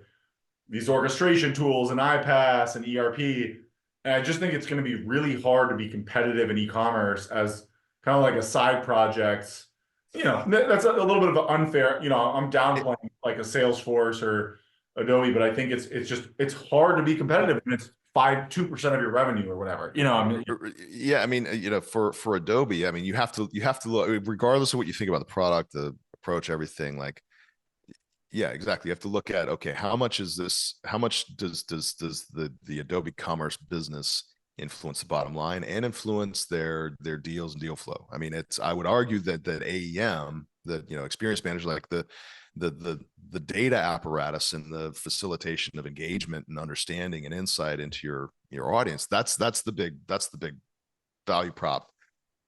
Speaker 1: these orchestration tools and iPaaS and ERP. And I just think it's going to be really hard to be competitive in e-commerce as kind of like a side project. You know, that's a little bit of an unfair, you know, I'm downplaying like a Salesforce or Adobe, but I think it's hard to be competitive, and it's 2% of your revenue or whatever. You know, I mean,
Speaker 2: Yeah, I mean, you know, for Adobe, I mean, you have to look, regardless of what you think about the product, the approach, everything. Like, yeah, exactly. You have to look at, okay, how much is this? How much does the Adobe Commerce business influence the bottom line and influence their deals and deal flow? I mean, it's, I would argue that AEM, the, you know, experience manager, like the data apparatus and the facilitation of engagement and understanding and insight into your audience, that's the big value prop.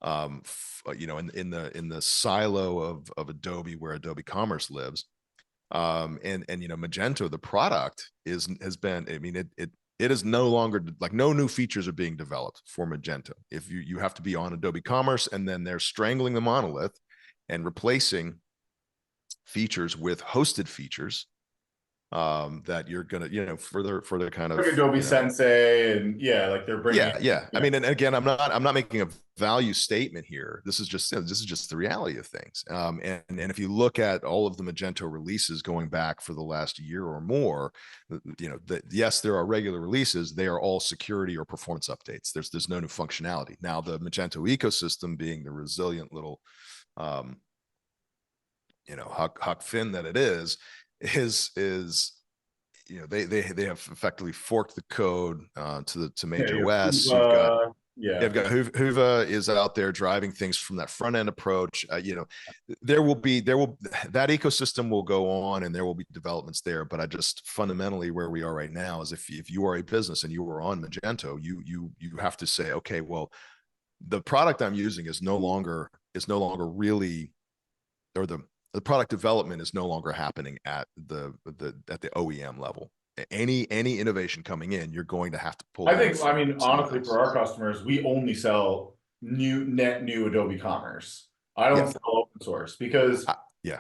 Speaker 2: You know, in the silo of Adobe, where Adobe Commerce lives. And you know, Magento, the product has been, I mean, it is no longer, like, no new features are being developed for Magento. If you have to be on Adobe Commerce, and then they're strangling the monolith and replacing features with hosted features, that you're gonna, you know, further kind of,
Speaker 1: like Adobe
Speaker 2: you know,
Speaker 1: Sensei, and yeah, like they're bringing
Speaker 2: yeah. I mean, and again, I'm not making a value statement here. This is just, you know, this is just the reality of things. And if you look at all of the Magento releases going back for the last year or more, you know, yes, there are regular releases. They are all security or performance updates. There's no new functionality. Now, the Magento ecosystem, being the resilient little, you know, Huck Finn that it is you know, they have effectively forked the code to Major
Speaker 1: yeah,
Speaker 2: OS. You've got
Speaker 1: Yeah.
Speaker 2: I've got Hoova is out there driving things from that front end approach. There will that ecosystem will go on, and there will be developments there. But I just fundamentally where we are right now is if you are a business and you are on Magento, you have to say, okay, well, the product I'm using is no longer really, or the product development is no longer happening at the OEM level. Any innovation coming in, you're going to have to pull.
Speaker 1: I mean, honestly, for our customers, we only sell net new Adobe Commerce. I don't sell open source because
Speaker 2: yeah.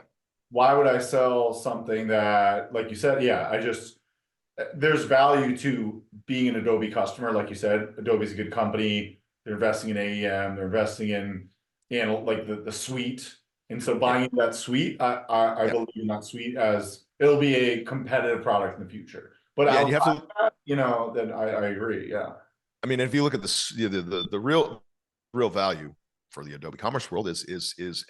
Speaker 1: Why would I sell something that, like you said, there's value to being an Adobe customer. Like you said, Adobe's a good company. They're investing in AEM. They're investing in like the suite. And so buying that suite, I believe in that suite as it'll be a competitive product in the future. But
Speaker 2: and you have to,
Speaker 1: then I agree. Yeah.
Speaker 2: I mean, if you look at the real value for the Adobe Commerce world is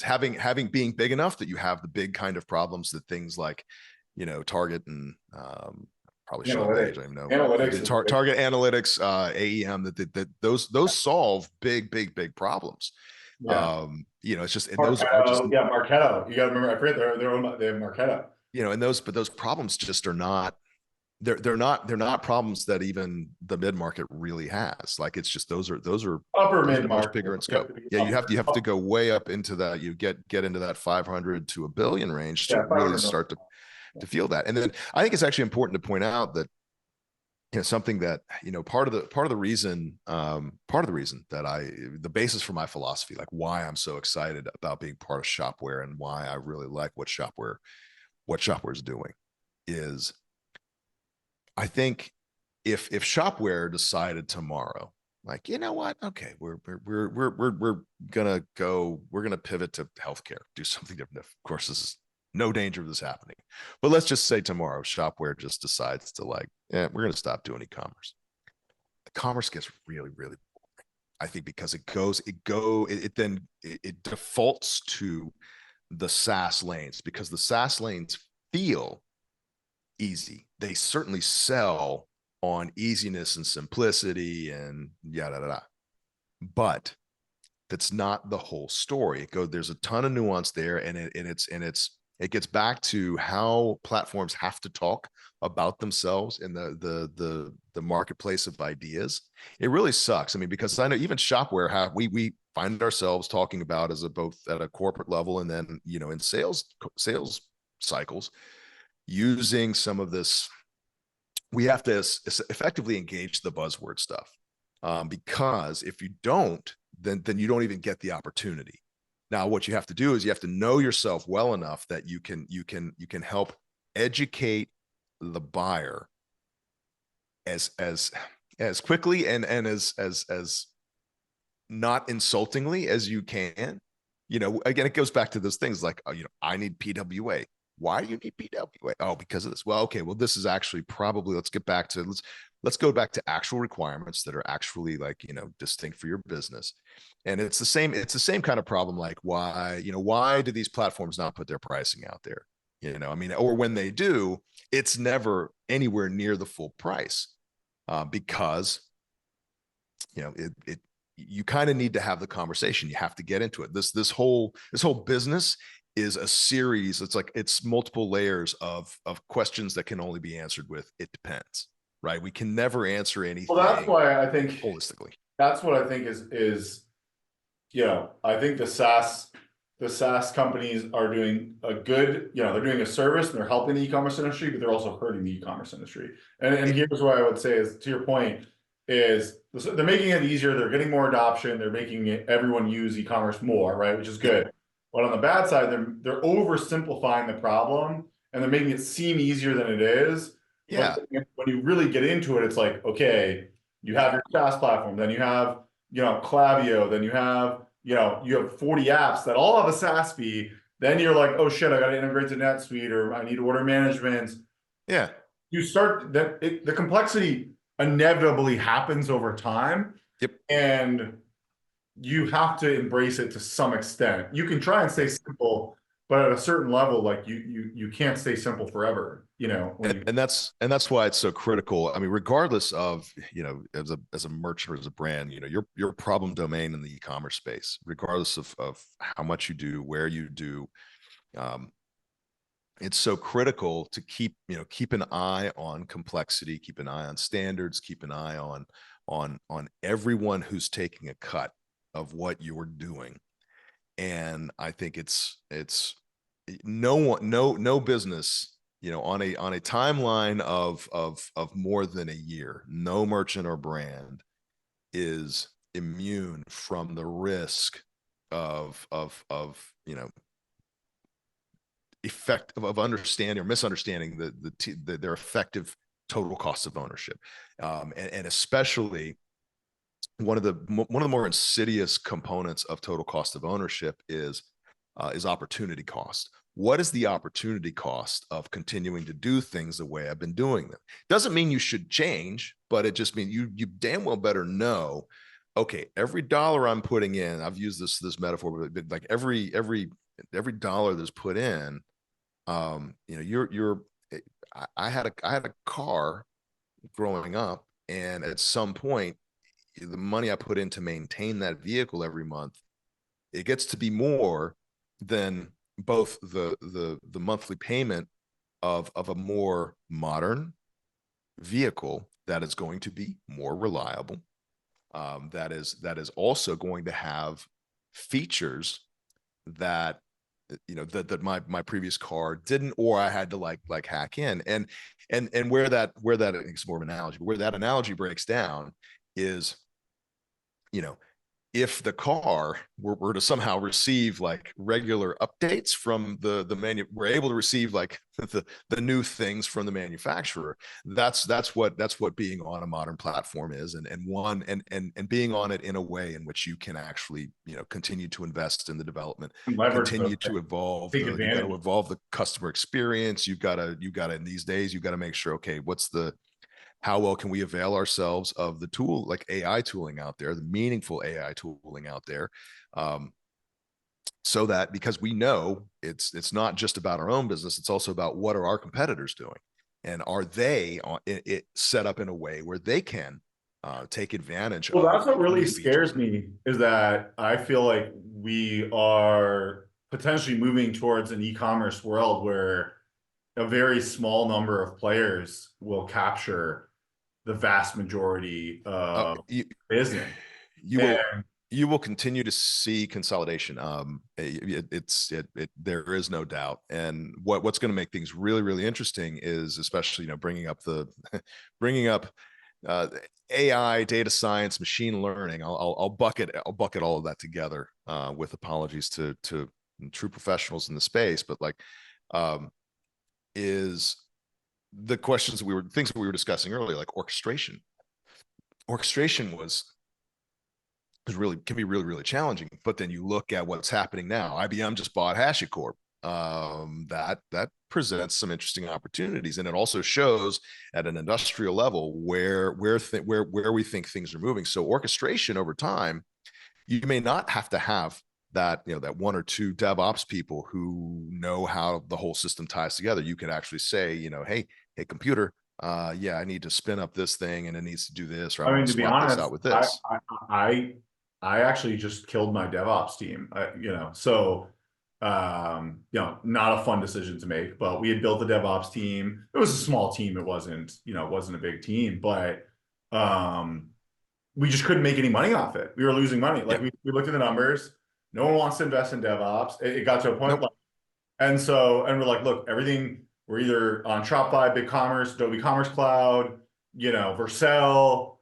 Speaker 2: having being big enough that you have the big kind of problems that things like, Target and probably showing the age, I don't know.
Speaker 1: Analytics,
Speaker 2: Target analytics, AEM, that those solve big problems.
Speaker 1: Yeah.
Speaker 2: It's just, and
Speaker 1: Marketo,
Speaker 2: those are just,
Speaker 1: Marketo. You got to remember, I forget they have Marketo.
Speaker 2: And those problems just are not, they're not problems that even the mid-market really has. Like, it's just those are
Speaker 1: upper
Speaker 2: mid-market,
Speaker 1: much
Speaker 2: bigger in scope. Yeah, you have to go way up into that. You get into that 500 to $1 billion range to really start to feel that. And then I think it's actually important to point out that something that part of the reason that the basis for my philosophy, like why I'm so excited about being part of Shopware and why I really like what Shopware is doing is, I think if Shopware decided tomorrow, like, you know what, okay, we're gonna pivot to healthcare, do something different. Of course, this is no danger of this happening, but let's just say tomorrow Shopware just decides to we're gonna stop doing e-commerce. The commerce gets really boring, I think, because it defaults to the SaaS lanes, because the SaaS lanes feel easy. They certainly sell on easiness and simplicity and yada. But that's not the whole story. There's a ton of nuance there, and it gets back to how platforms have to talk about themselves in the marketplace of ideas. It really sucks. I mean, because I know even Shopware we find ourselves talking about as both at a corporate level and then in sales cycles, using some of this. We have to effectively engage the buzzword stuff, because if you don't, then you don't even get the opportunity. Now, what you have to do is you have to know yourself well enough that you can help educate the buyer as quickly and as not insultingly as you can. Again, it goes back to those things like, I need PWA. Why do you need PWA? Oh, because of this. Well, okay. Well, this is actually probably, let's go back to actual requirements that are actually distinct for your business. And it's the same kind of problem. Like, why do these platforms not put their pricing out there? Or when they do, it's never anywhere near the full price, because you kind of need to have the conversation. You have to get into it. This whole business is a series. It's multiple layers of questions that can only be answered with "it depends." Right? We can never answer anything.
Speaker 1: Well, that's why I think
Speaker 2: holistically.
Speaker 1: That's what I think is I think the SaaS companies are doing a good, they're doing a service and they're helping the e-commerce industry, but they're also hurting the e-commerce industry. And here's what I would say is, to your point, is they're making it easier. They're getting more adoption. They're making everyone use e-commerce more, right? Which is good. But on the bad side, they're oversimplifying the problem and they're making it seem easier than it is.
Speaker 2: Yeah.
Speaker 1: But when you really get into it, it's like, okay, you have your SaaS platform, then you have, Klaviyo, then you have, you have 40 apps that all have a SaaS fee. Then you're like, oh shit, I got to integrate to NetSuite, or I need order management.
Speaker 2: Yeah.
Speaker 1: You start the complexity inevitably happens over time.
Speaker 2: Yep.
Speaker 1: And you have to embrace it to some extent. You can try and stay simple, but at a certain level, like you can't stay simple forever, you know, when you.
Speaker 2: And that's why it's so critical. I mean, regardless of, you know, as a merchant or as a brand, you know, your problem domain in the e-commerce space, regardless of how much you do, where you do, it's so critical to keep an eye on complexity, keep an eye on standards, keep an eye on everyone who's taking a cut of what you're doing. And I think it's no business, you know, on a timeline of more than a year, no merchant or brand is immune from the risk of you know, effect of understanding or misunderstanding their effective total cost of ownership, and especially one of the more insidious components of total cost of ownership is opportunity cost. What is the opportunity cost of continuing to do things the way I've been doing them? Doesn't mean you should change, but it just means you damn well better know, okay, every dollar I'm putting in, I've used this metaphor, but like every dollar that's put in, you know, I had a car growing up, and at some point, the money I put in to maintain that vehicle every month, it gets to be more than both the monthly payment of a more modern vehicle that is going to be more reliable, that is also going to have features that, you know, that my previous car didn't, or I had to like hack in. And where that it's more of an analogy, but where that analogy breaks down is, you know, if the car were to somehow receive like regular updates from the menu, we're able to receive like the new things from the manufacturer. That's what being on a modern platform is, and being on it in a way in which you can actually, you know, continue to invest in the development,
Speaker 1: Leverage
Speaker 2: continue
Speaker 1: those
Speaker 2: to
Speaker 1: things.
Speaker 2: evolve.
Speaker 1: Take
Speaker 2: You've got
Speaker 1: advantage.
Speaker 2: to evolve the customer experience. You've got to in these days, you've got to make sure, okay, how well can we avail ourselves of the tool, like AI tooling out there, the meaningful AI tooling out there, so that, because we know it's not just about our own business, it's also about what are our competitors doing, and are they it set up in a way where they can take advantage
Speaker 1: Well, that's
Speaker 2: of
Speaker 1: what really
Speaker 2: new features.
Speaker 1: scares me, is that I feel like we are potentially moving towards an e-commerce world where a very small number of players will capture the vast majority
Speaker 2: Uh,
Speaker 1: of
Speaker 2: you,
Speaker 1: business.
Speaker 2: you
Speaker 1: And
Speaker 2: will you will continue to see consolidation. There is no doubt. And what's going to make things really, really interesting is, especially, you know, bringing up bringing up uh, AI, data science, machine learning. I'll bucket all of that together, with apologies to true professionals in the space, but like, um, is the things that we were discussing earlier, like orchestration. Orchestration can be really, really challenging. But then you look at what's happening now. IBM just bought HashiCorp. That presents some interesting opportunities, and it also shows at an industrial level where we think things are moving. So orchestration over time, you may not have to have that, you know, that one or two DevOps people who know how the whole system ties together. You could actually say, you know, hey computer, yeah, I need to spin up this thing and it needs to do this, or I
Speaker 1: I
Speaker 2: want
Speaker 1: mean,
Speaker 2: to
Speaker 1: to be
Speaker 2: swap this
Speaker 1: honest,
Speaker 2: out with this.
Speaker 1: I I actually just killed my DevOps team. You know, so you know, not a fun decision to make, but we had built a DevOps team. It was a small team. It wasn't, you know, it wasn't a big team, but um, we just couldn't make any money off it. We were losing money. Like
Speaker 2: Yep.
Speaker 1: we looked at the numbers. No one wants to invest in DevOps. It got to a point,
Speaker 2: Nope.
Speaker 1: like, and we're like, look, everything, we're either on Shopify, BigCommerce, Adobe Commerce Cloud, you know, Vercel.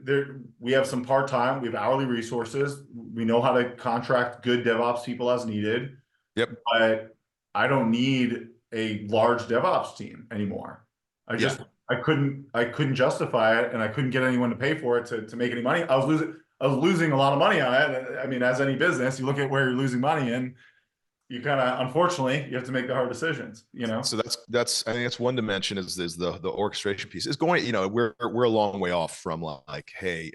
Speaker 1: There, we have some part-time, we have hourly resources. We know how to contract good DevOps people as needed,
Speaker 2: Yep.
Speaker 1: but I don't need a large DevOps team anymore. I
Speaker 2: Yeah.
Speaker 1: just, I couldn't justify it, and I couldn't get anyone to pay for it to make any money. I was losing a lot of money on it. I mean, as any business, you look at where you're losing money, and you kind of, unfortunately, you have to make the hard decisions, you know?
Speaker 2: So I think that's one dimension, is the orchestration piece is going, you know, we're a long way off from like, hey,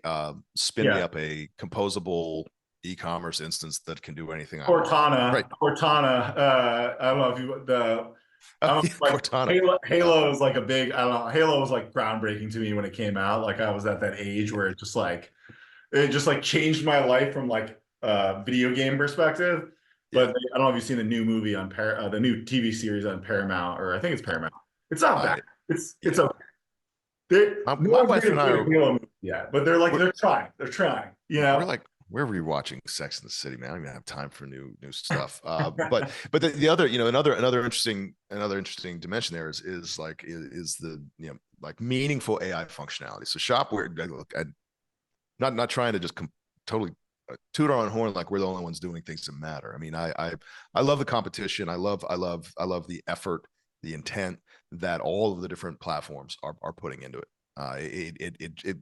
Speaker 2: spin me
Speaker 1: Yeah.
Speaker 2: up a composable e-commerce instance that can do anything I want.
Speaker 1: Cortana,
Speaker 2: Right.
Speaker 1: Cortana. I don't know if you I
Speaker 2: Oh,
Speaker 1: don't
Speaker 2: yeah,
Speaker 1: like
Speaker 2: Cortana.
Speaker 1: Halo is like a big, I don't know. Halo was like groundbreaking to me when it came out. Like I was at that age where it just like changed my life from like video game perspective.
Speaker 2: Yeah.
Speaker 1: But I don't know if you've seen the new movie on the new TV series on Paramount, or I think it's Paramount. It's not bad. It's
Speaker 2: Yeah.
Speaker 1: a no
Speaker 2: My
Speaker 1: one's
Speaker 2: wife
Speaker 1: made
Speaker 2: and
Speaker 1: a
Speaker 2: I
Speaker 1: good
Speaker 2: are
Speaker 1: Halo movie yet, but they're like
Speaker 2: we're,
Speaker 1: they're trying, you know.
Speaker 2: we're rewatching Sex in the City, man. I don't even have time for new stuff. But the other, another interesting dimension there is the like meaningful AI functionality. So Shopware, look, not trying to just totally toot our own horn like we're the only ones doing things that matter. I mean, I love the competition. I love the effort, the intent that all of the different platforms are putting into it. It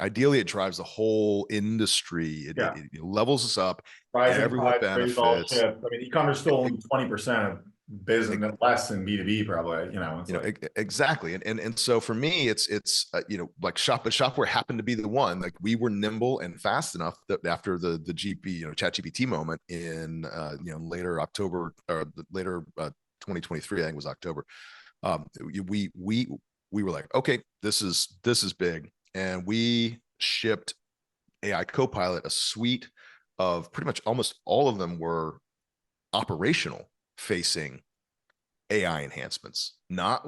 Speaker 2: ideally it drives the whole industry. It levels us up.
Speaker 1: Rising
Speaker 2: Everyone
Speaker 1: tide raise all
Speaker 2: benefits.
Speaker 1: ships. I mean, e-commerce still only 20% of business, less than B2B probably, you know. It's like
Speaker 2: Exactly. And so for me, it's like Shopware happened to be the one. Like we were nimble and fast enough that after the GP, chat GPT moment in later October or later 2023, I think it was October. We were like, okay, this is big. And we shipped AI Copilot, a suite of pretty much almost all of them were operational facing AI enhancements, not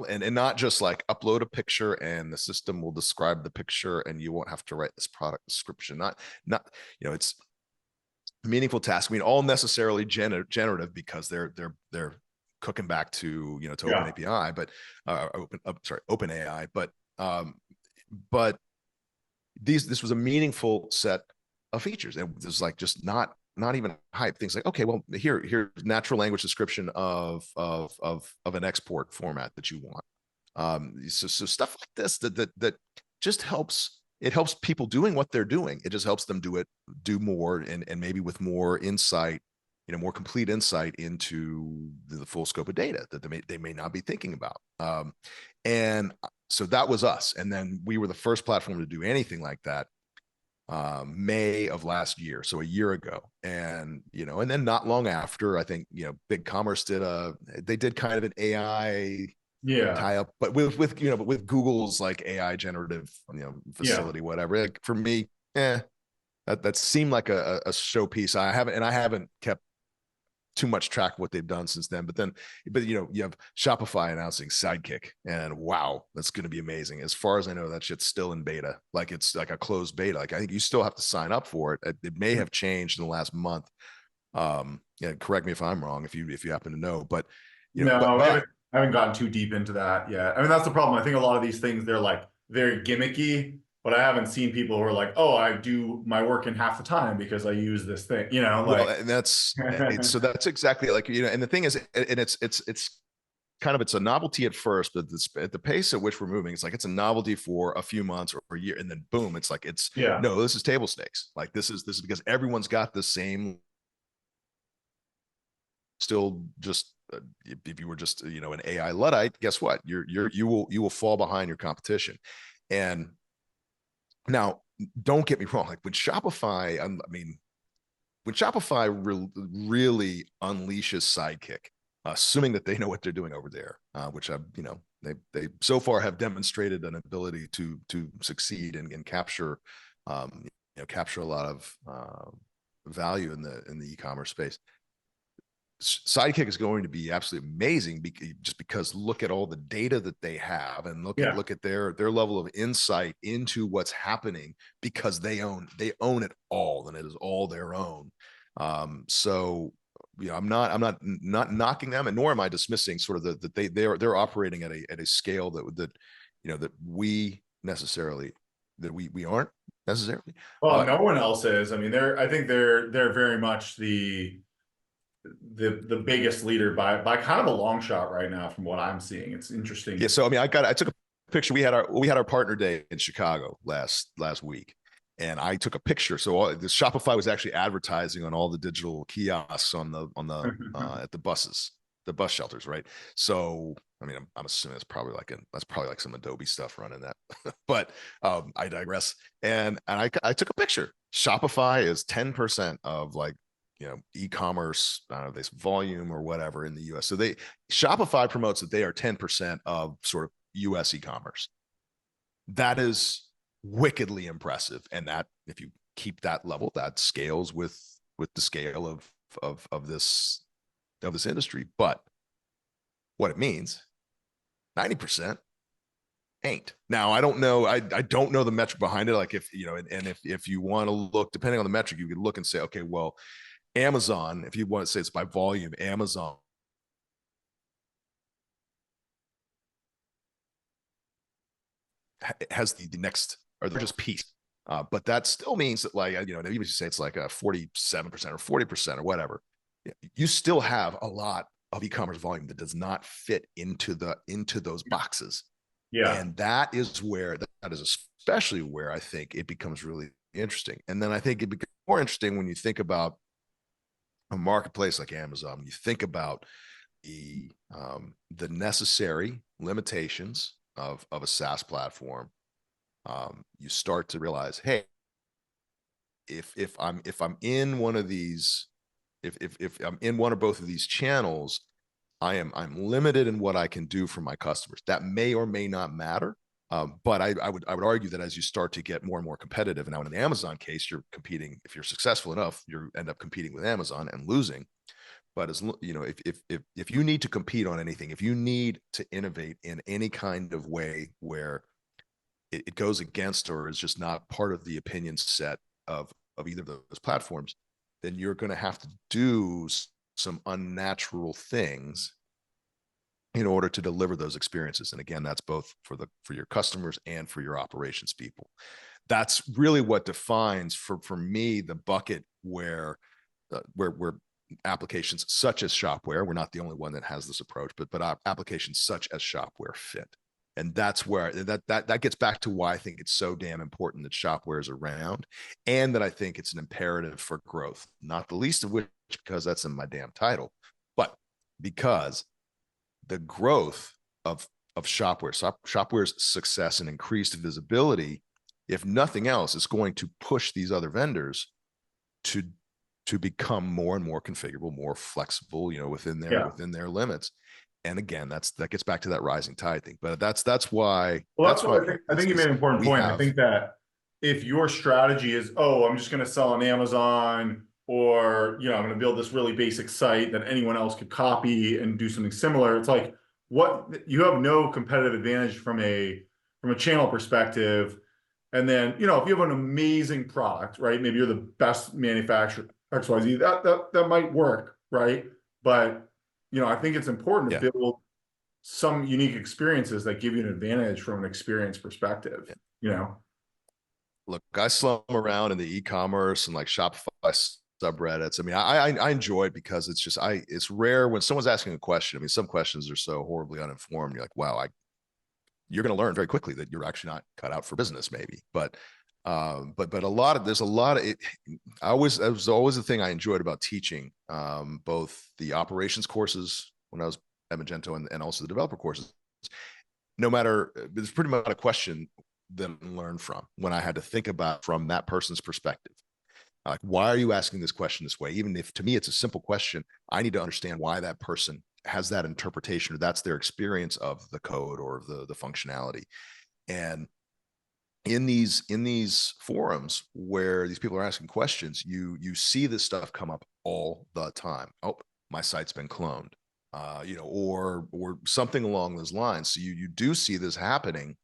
Speaker 2: just like upload a picture and the system will describe the picture and you won't have to write this product description. Not it's meaningful task. I mean, all necessarily generative because they're cooking back to Open API, but Open AI, but this was a meaningful set of features. It was like just not even hype. Things like, okay, well, here's natural language description of an export format that you want. So stuff like this that just helps. It helps people doing what they're doing. It just helps them do more and maybe with more insight, more complete insight into the full scope of data that they may not be thinking about. And so that was us. And then we were the first platform to do anything like that. May of last year, so a year ago, and and then not long after, I think BigCommerce did kind of an AI tie up, but with Google's like AI generative facility, whatever. Like for me, that seemed like a showpiece. I haven't kept too much track of what they've done since then. But you have Shopify announcing Sidekick, and wow, that's going to be amazing. As far as I know, that shit's still in beta. Like it's like a closed beta. Like I think you still have to sign up for it. It may have changed in the last month. Correct me if I'm wrong, if you happen to know. But
Speaker 1: I haven't gotten too deep into that yet. I mean, that's the problem. I think a lot of these things, they're like very gimmicky, but I haven't seen people who are like, oh, I do my work in half the time because I use this thing,
Speaker 2: well, and that's exactly like, and the thing is, and it's kind of, it's a novelty at first, but at the pace at which we're moving, it's like it's a novelty for a few months or a year, and then boom, it's like no, this is table stakes. Like this is because everyone's got the same. Still, just if you were just an AI Luddite, guess what? You will fall behind your competition. And now, don't get me wrong. Like when Shopify, when Shopify really unleashes Sidekick, assuming that they know what they're doing over there, which they so far have demonstrated an ability to succeed and capture, capture a lot of value in the e-commerce space. Sidekick is going to be absolutely amazing just because look at all the data that they have and look at their level of insight into what's happening because they own it all and it is all their own. So I'm not knocking them, and nor am I dismissing sort of that they're operating at a scale that we aren't necessarily.
Speaker 1: Well, no one else is. I mean, I think they're very much the biggest leader by kind of a long shot right now from what I'm seeing. It's interesting.
Speaker 2: Yeah. So I mean, I took a picture. We had our partner day in Chicago last week, and I took a picture. So the Shopify was actually advertising on all the digital kiosks on the at the bus shelters, right? So I mean, I'm assuming it's probably that's probably like some Adobe stuff running that, but I digress. And I took a picture. Shopify is 10% of like, e-commerce, I don't know, this volume or whatever in the US. So Shopify promotes that they are 10% of sort of US e-commerce. That is wickedly impressive. And that, if you keep that level, that scales with the scale of this industry. But what it means, 90% ain't. Now, I don't know. I don't know the metric behind it. Like if you want to look, depending on the metric, you could look and say, okay, well, Amazon, if you want to say it's by volume, Amazon has the next or the largest piece. But that still means that, like, even if you say it's like a 47% or 40% or whatever, you still have a lot of e-commerce volume that does not fit into those boxes.
Speaker 1: Yeah.
Speaker 2: And that is especially where I think it becomes really interesting. And then I think it becomes more interesting when you think about a marketplace like Amazon. You think about the necessary limitations of a SaaS platform. You start to realize, hey, if I'm in one of these, if I'm in one or both of these channels, I'm limited in what I can do for my customers. That may or may not matter. But I would argue that as you start to get more and more competitive, and now in an Amazon case, you're competing. If you're successful enough, you end up competing with Amazon and losing. But as if you need to compete on anything, if you need to innovate in any kind of way where it goes against or is just not part of the opinion set of either of those platforms, then you're going to have to do some unnatural things in order to deliver those experiences. And again, that's both for your customers and for your operations people. That's really what defines for me the bucket where applications such as Shopware, we're not the only one that has this approach, but applications such as Shopware fit. And that's where that gets back to why I think it's so damn important that Shopware is around, and that I think it's an imperative for growth, not the least of which because that's in my damn title, but because the growth of Shopware's success and increased visibility, if nothing else, is going to push these other vendors to become more and more configurable, more flexible, within their limits. And again, that gets back to that rising tide thing. But that's why.
Speaker 1: Well, that's why I think you made an important point. I think that if your strategy is, I'm just going to sell on Amazon, or I'm going to build this really basic site that anyone else could copy and do something similar, it's like you have no competitive advantage from a channel perspective. And then if you have an amazing product, right? Maybe you're the best manufacturer XYZ. That might work, right? But I think it's important to build some unique experiences that give you an advantage from an experience perspective.
Speaker 2: Look, I slum around in the e-commerce and like Shopify subreddits. I mean, I enjoy it because it's rare when someone's asking a question. I mean, some questions are so horribly uninformed. You're like, wow, you're going to learn very quickly that you're actually not cut out for business, maybe. But there's a lot of it. It was always the thing I enjoyed about teaching, both the operations courses when I was at Magento and also the developer courses. No matter, there's pretty much a question that I learned from when I had to think about from that person's perspective. Like, why are you asking this question this way? Even if to me it's a simple question, I need to understand why that person has that interpretation, or that's their experience of the code or the functionality. And in these forums where these people are asking questions, you see this stuff come up all the time. Oh, my site's been cloned, or something along those lines. So you do see this happening,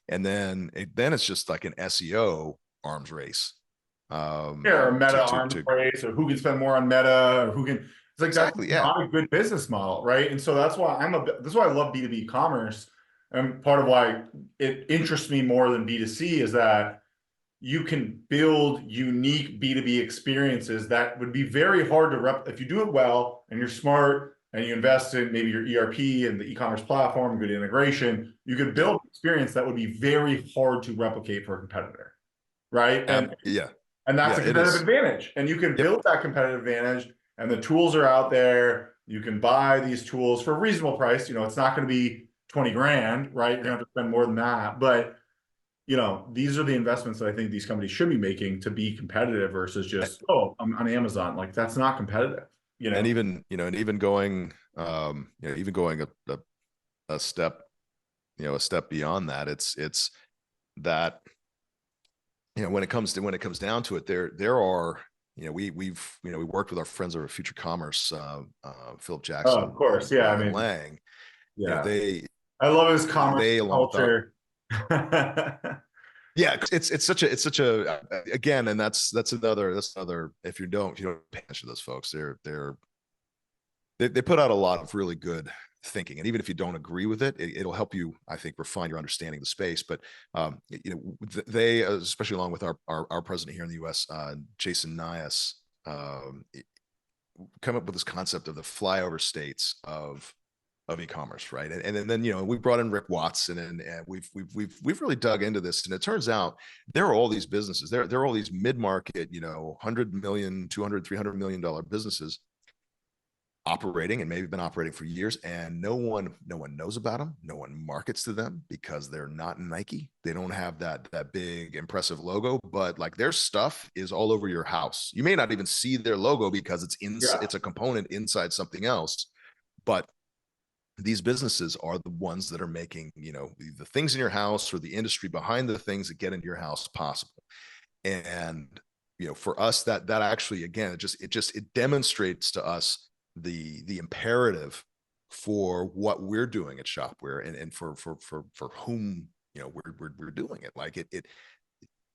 Speaker 2: and then it's just like an SEO arms race.
Speaker 1: Or a meta arms race, or who can spend more on meta, or who can. It's like exactly, that's not a good business model, right? And so that's why that's why I love B2B commerce. And part of why it interests me more than B2C is that you can build unique B2B experiences that would be very hard to if you do it well and you're smart and you invest in maybe your ERP and the e-commerce platform, good integration, you could build an experience that would be very hard to replicate for a competitor, right? And that's a competitive advantage. And you can build that competitive advantage, and the tools are out there. You can buy these tools for a reasonable price. It's not going to be 20 grand, right? You're gonna have to spend more than that. But these are the investments that I think these companies should be making to be competitive versus just, oh, I'm on Amazon. Like that's not competitive,
Speaker 2: And even, and even going, even going a step, a step beyond that, it's that, when it comes down to it, there are, we worked with our friends over at Future Commerce, Philip Jackson,
Speaker 1: oh, of course. Yeah. I
Speaker 2: Brian
Speaker 1: mean,
Speaker 2: Lang,
Speaker 1: yeah.
Speaker 2: they
Speaker 1: I love his commerce
Speaker 2: along with
Speaker 1: culture.
Speaker 2: yeah, it's such a again, and that's another, if you don't pay attention to those folks, they put out a lot of really good thinking, and even if you don't agree with it, it'll help you, I think, refine your understanding of the space. But they, especially along with our president here in the U.S., Jason Nias, come up with this concept of the flyover states of e-commerce, right? And then we brought in Rick Watson, and we've really dug into this, and it turns out there are all these businesses, there are all these mid-market, $100 million, $200, $300 million businesses operating, and maybe been operating for years, and no one knows about them, no one markets to them because they're not Nike, they don't have that big impressive logo, but like their stuff is all over your house. You may not even see their logo because it's a component inside something else, but these businesses are the ones that are making, the things in your house, or the industry behind the things that get into your house, possible. And for us, that actually, again, it demonstrates to us the imperative for what we're doing at Shopware, and for whom we're doing it. Like it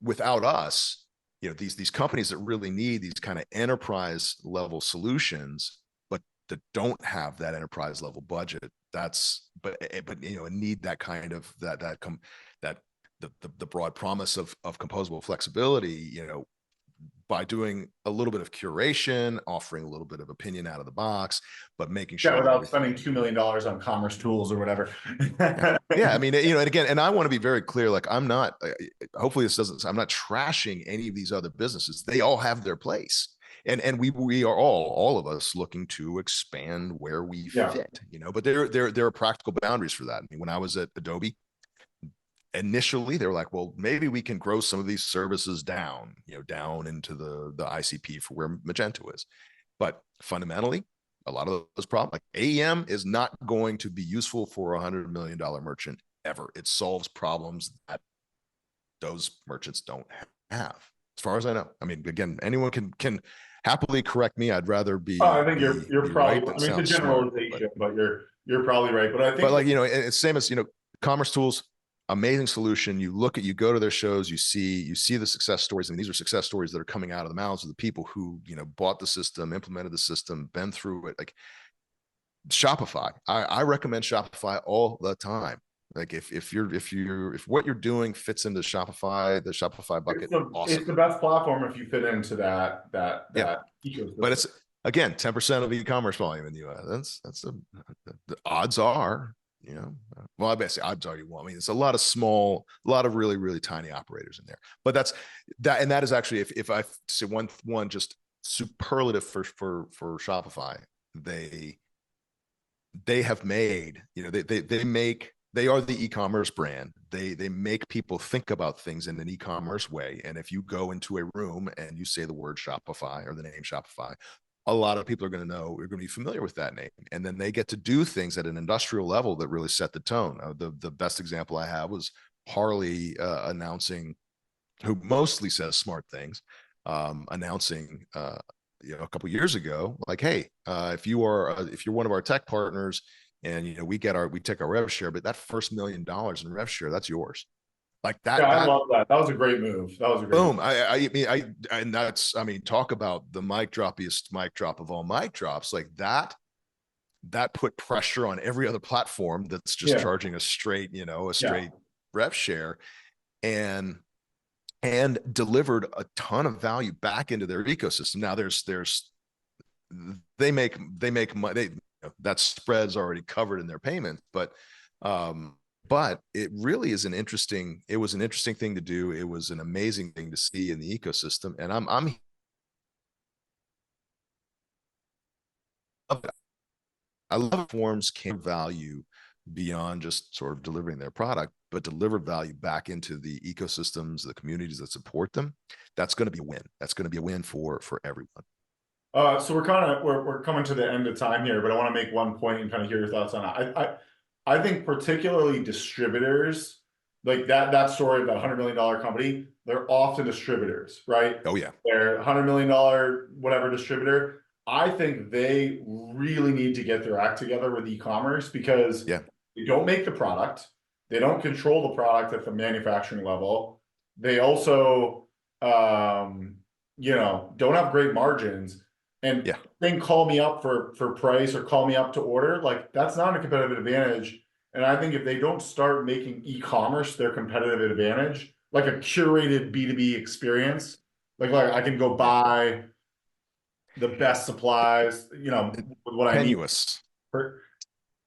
Speaker 2: without us, these companies that really need these kind of enterprise level solutions, but that don't have that enterprise level budget, but need that kind of the broad promise of composable flexibility, by doing a little bit of curation, offering a little bit of opinion out of the box, but making sure
Speaker 1: without spending $2 million on commerce tools or whatever.
Speaker 2: Yeah, I mean, and again, and I want to be very clear, like I'm not, hopefully this doesn't, I'm not trashing any of these other businesses. They all have their place. And we are all of us looking to expand where we fit, but there are practical boundaries for that. I mean, when I was at Adobe, initially they were like, well, maybe we can grow some of these services down into the ICP for where Magento is. But fundamentally, a lot of those problems, like AEM is not going to be useful for $100 million merchant ever. It solves problems that those merchants don't have, as far as I know. I mean, again, anyone can happily correct me. I'd rather be.
Speaker 1: I think you're probably
Speaker 2: right.
Speaker 1: I mean, it's a generalization, but you're probably right. But I think,
Speaker 2: but like it's same as Commerce Tools. Amazing solution. You go to their shows, you see the success stories. I mean, these are success stories that are coming out of the mouths of the people who, bought the system, implemented the system, been through it. Like Shopify, I recommend Shopify all the time. Like if what you're doing fits into Shopify, the Shopify bucket, awesome.
Speaker 1: It's the best platform if you fit into that ecosystem.
Speaker 2: But it's, again, 10% of e-commerce volume in the US. The odds are, well, I basically odds are you won't. I mean, it's a lot of really, really tiny operators in there. But that is actually, if I say one just superlative for Shopify, they have made, they are the e-commerce brand. They make people think about things in an e-commerce way. And if you go into a room and you say the word Shopify or the name Shopify, a lot of people are going to know, you're going to be familiar with that name. And then they get to do things at an industrial level that really set the tone. The best example I have was Harley announcing, who mostly says smart things, announcing a couple years ago, like, hey, if you're one of our tech partners, and we take our rev share, but that first $1 million in rev share, that's yours. Like that.
Speaker 1: Yeah, I love that. That was a great move. That was a great
Speaker 2: boom.
Speaker 1: Move.
Speaker 2: And that's, talk about the mic droppiest mic drop of all mic drops. Like that put pressure on every other platform that's just charging a straight, rev share, and delivered a ton of value back into their ecosystem. Now they make money. That spread's already covered in their payment, but it really is it was an interesting thing to do. It was an amazing thing to see in the ecosystem. And I love forms can value beyond just sort of delivering their product, but deliver value back into the ecosystems, the communities that support them, that's going to be a win. That's going to be a win for everyone.
Speaker 1: So we're coming to the end of time here, but I want to make one point and kind of hear your thoughts on it. I think particularly distributors, like that story of that $100 million company, they're often distributors, right?
Speaker 2: Oh yeah.
Speaker 1: They're $100 million whatever distributor. I think they really need to get their act together with e-commerce because
Speaker 2: Yeah.
Speaker 1: they don't make the product. They don't control the product at the manufacturing level. They also, don't have great margins. And
Speaker 2: Yeah.
Speaker 1: then call me up for price or call me up to order. Like that's not a competitive advantage. And I think if they don't start making e-commerce their competitive advantage, like a curated B2B experience, like I can go buy the best supplies, with what I need.
Speaker 2: Tenuous.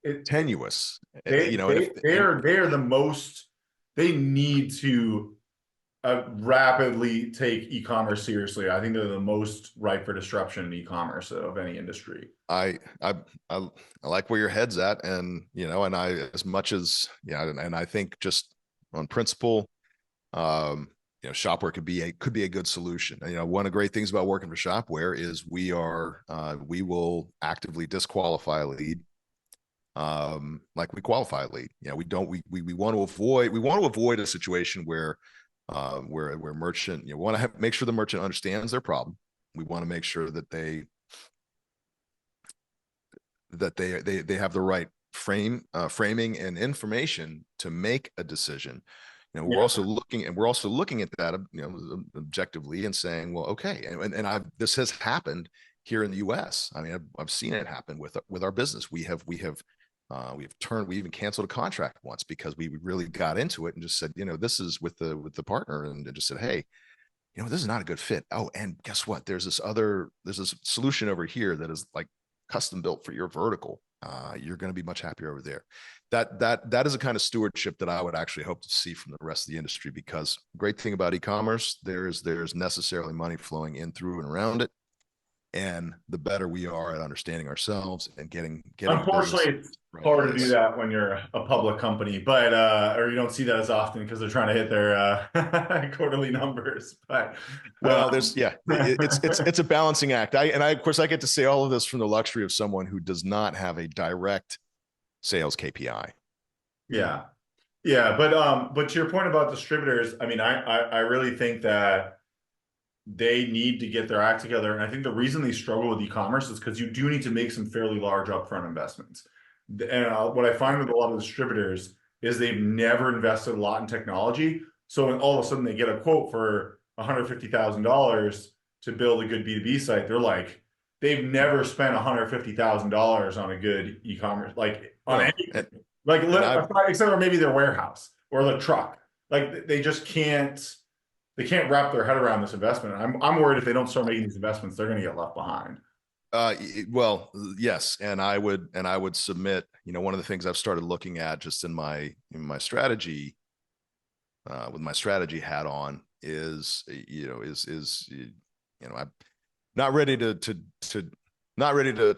Speaker 1: It,
Speaker 2: Tenuous.
Speaker 1: they they're the most. They need to rapidly take e-commerce seriously. I think they're the most ripe for disruption in e-commerce of any industry.
Speaker 2: I like where your head's at, and and I, as much as and I think just on principle, Shopware could be a good solution. One of the great things about working for Shopware is we will actively disqualify a lead, like we qualify a lead. We want to avoid a situation where merchant, want to make sure the merchant understands their problem. We want to make sure that they have the right framing and information to make a decision. We're also looking at that, objectively and saying, well, okay. This has happened here in the US. I mean, I've seen it happen with our business. We even canceled a contract once because we really got into it and just said, this is with the partner, and just said, hey, this is not a good fit. Oh, and guess what? There's this solution over here that is like custom built for your vertical. You're going to be much happier over there. That is a kind of stewardship that I would actually hope to see from the rest of the industry, because great thing about e-commerce, there's necessarily money flowing in, through, and around it. And the better we are at understanding ourselves and getting
Speaker 1: Unfortunately, it's hard to do that when you're a public company, but or you don't see that as often because they're trying to hit their quarterly numbers. But
Speaker 2: it's a balancing act. Of course I get to say all of this from the luxury of someone who does not have a direct sales KPI.
Speaker 1: Yeah, but to your point about distributors, I mean, I really think that they need to get their act together. And I think the reason they struggle with e-commerce is because you do need to make some fairly large upfront investments. And what I find with a lot of distributors is they've never invested a lot in technology. So when all of a sudden they get a quote for $150,000 to build a good B2B site, they're like, they've never spent $150,000 on a good e-commerce, like on anything. Except for maybe their warehouse or the truck. Like they just can't. They can't wrap their head around this investment. I'm worried if they don't start making these investments, they're going to get left behind.
Speaker 2: Well, yes, and I would submit. One of the things I've started looking at just in my strategy, with my strategy hat on, is I'm not ready to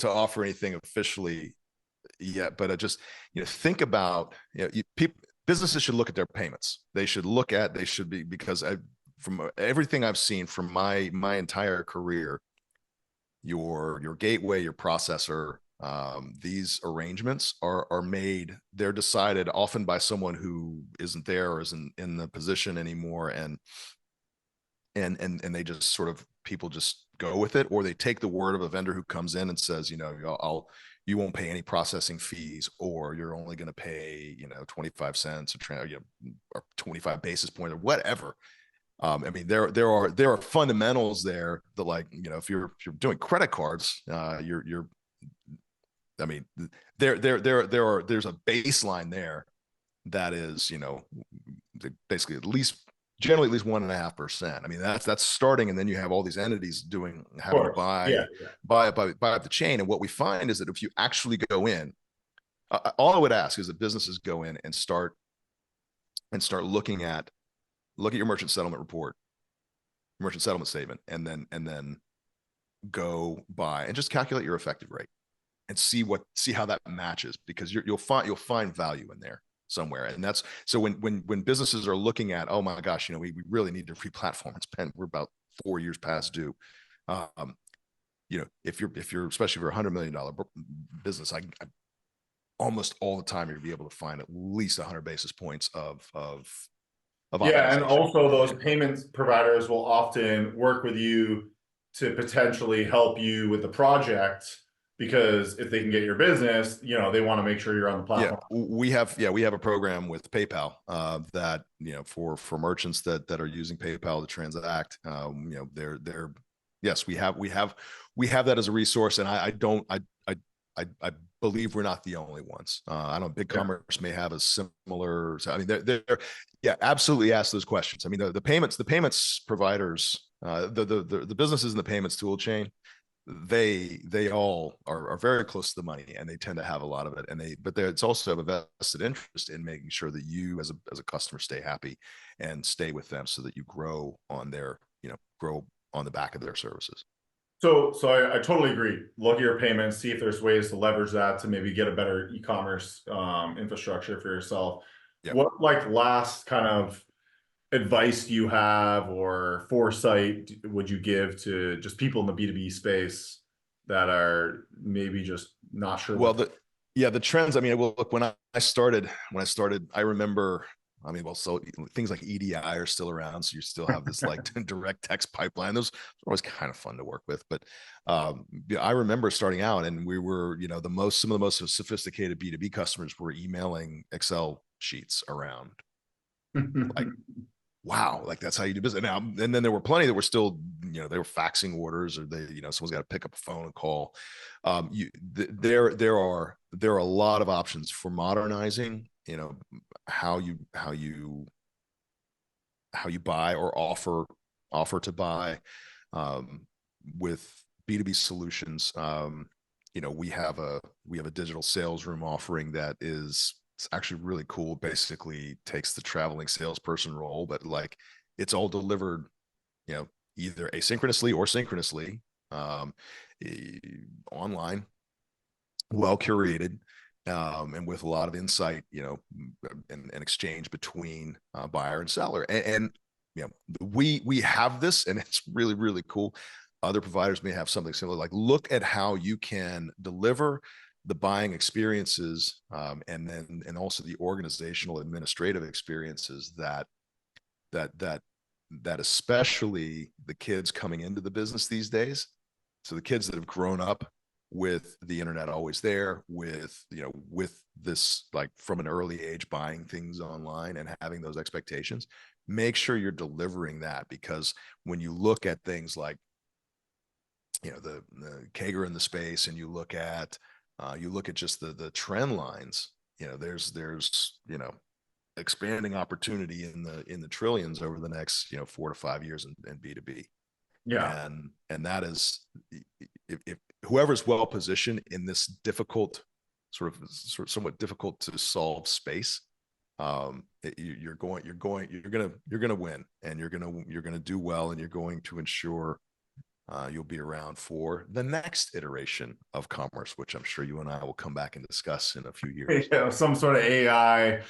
Speaker 2: offer anything officially yet, but I just think about businesses should look at their payments. They should be, because from everything I've seen from my entire career, your gateway, your processor, these arrangements are made. They're decided often by someone who isn't there or isn't in the position anymore, and they just sort of, people just go with it, or they take the word of a vendor who comes in and says, you won't pay any processing fees, or you're only going to pay 25 cents or 25 basis points or whatever. I mean, there are fundamentals there that, like, if you're doing credit cards, I mean, there's a baseline there that is, basically generally at least 1.5%. I mean, that's starting, and then you have all these entities having to buy up the chain. And what we find is that if you actually go in, all I would ask is that businesses go in and start look at your merchant settlement report, merchant settlement statement, and then go by and just calculate your effective rate. and see how that matches, because you'll find value in there somewhere. And that's so when businesses are looking at, oh my gosh, we really need to re-platform. We're about 4 years past due. If you're especially for $100 million business, I almost all the time you're gonna be able to find at least 100 basis points of
Speaker 1: yeah, and also those payments providers will often work with you to potentially help you with the project, because if they can get your business, they want to make sure you're on the platform.
Speaker 2: We have a program with PayPal that for merchants that are using PayPal to transact. Yes, we have that as a resource, and I believe we're not the only ones. I know BigCommerce may have a similar. I mean, they're absolutely ask those questions. I mean, the payments providers, the businesses in the payments tool chain, they all are very close to the money, and they tend to have a lot of it. But it's also have a vested interest in making sure that you as a customer stay happy and stay with them, so that you grow on the back of their services.
Speaker 1: So I totally agree. Look at your payments, see if there's ways to leverage that to maybe get a better e-commerce infrastructure for yourself.
Speaker 2: Yep.
Speaker 1: What last kind of advice do you have, or foresight would you give to just people in the B2B space that are maybe just not sure?
Speaker 2: Well, the trends. I mean, look, when I started, I remember. I mean, so things like EDI are still around, so you still have this direct text pipeline. Those are always kind of fun to work with. But I remember starting out, and we were, some of the most sophisticated B2B customers were emailing Excel sheets around. Wow, that's how you do business now. And then there were plenty that were still, they were faxing orders, or someone's got to pick up a phone and call. There are a lot of options for modernizing, how you buy or offer to buy with B2B solutions. We have a digital sales room offering that is, it's actually really cool. Basically takes the traveling salesperson role, but it's all delivered, either asynchronously or synchronously, online, well curated, and with a lot of insight, and exchange between buyer and seller. And we have this, and it's really, really cool. Other providers may have something similar. Look at how you can deliver the buying experiences, and also the organizational administrative experiences that especially the kids coming into the business these days. So the kids that have grown up with the internet always there, with this, from an early age, buying things online and having those expectations, make sure you're delivering that. Because when you look at things like, the CAGR in the space, and you look at just the trend lines, there's expanding opportunity in the trillions over the next 4 to 5 years in B2B.
Speaker 1: Yeah.
Speaker 2: And that is, if whoever's well positioned in this difficult, somewhat difficult to solve space, you're going to win, and you're going to do well, and you're going to ensure you'll be around for the next iteration of commerce, which I'm sure you and I will come back and discuss in a few years.
Speaker 1: Some sort of AI,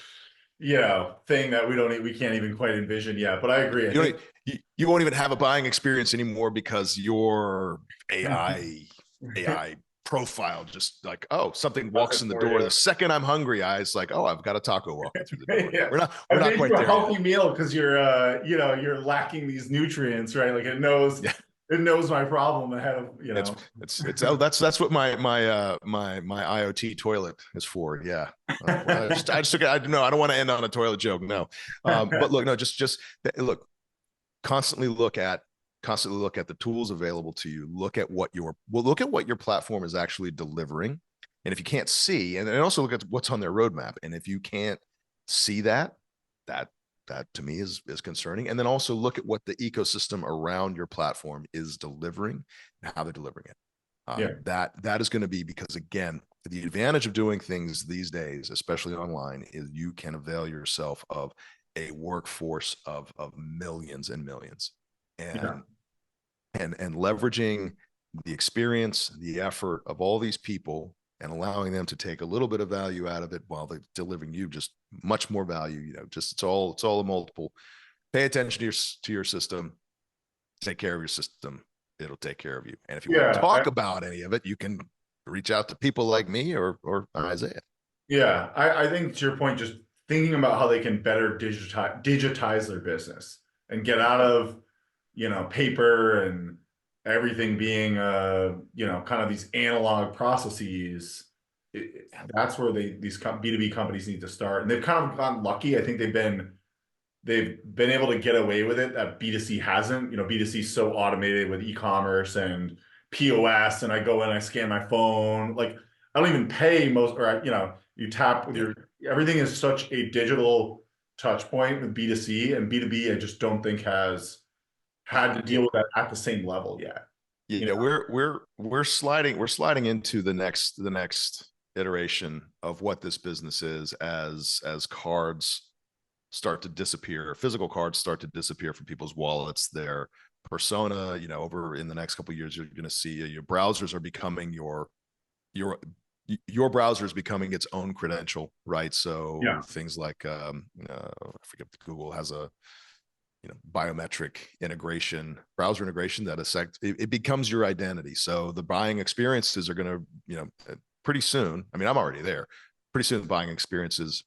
Speaker 1: thing that we can't even quite envision yet. But I agree.
Speaker 2: You won't even have a buying experience anymore, because your AI profile just something walks in the door. The second I'm hungry, it's I've got a taco walking through the door.
Speaker 1: Yeah.
Speaker 2: We're not quite there.
Speaker 1: A healthy meal because you're lacking these nutrients, right? It knows. Yeah. It knows my problem ahead of
Speaker 2: That's what my IoT toilet is for. Yeah. I just took it. I don't want to end on a toilet joke. No. But look, no, just look, constantly look at the tools available to you. Look at what your platform is actually delivering. And if you can't see, and also look at what's on their roadmap. And if you can't see that to me is concerning. And then also look at what the ecosystem around your platform is delivering and how they're delivering it. That is going to be, because again, the advantage of doing things these days, especially online, is you can avail yourself of a workforce of millions and millions, and leveraging the experience, the effort of all these people and allowing them to take a little bit of value out of it while they're delivering you just much more value. Just it's all a multiple. Pay attention to your system, take care of your system. It'll take care of you. And if you want to talk about any of it, you can reach out to people like me or Isaiah.
Speaker 1: Yeah, I think to your point, just thinking about how they can better digitize their business and get out of, paper and everything being, kind of these analog processes. That's where these B2B companies need to start. And they've kind of gotten lucky. I think they've been able to get away with it that B2C hasn't. B2C is so automated with e-commerce and POS, and I go in, I scan my phone. Like, I don't even pay you tap with everything is such a digital touch point with B2C, and B2B I just don't think has had to deal with that at the same level yet.
Speaker 2: We're sliding into the next iteration of what this business is as cards start to disappear, physical cards start to disappear from people's wallets, their persona. Over in the next couple of years, you're going to see your browsers are becoming your browser is becoming its own credential, right? So things like I forget, Google has a biometric integration, browser integration that it becomes your identity. So the buying experiences are going to pretty soon. I mean, I'm already there. Pretty soon, the buying experiences,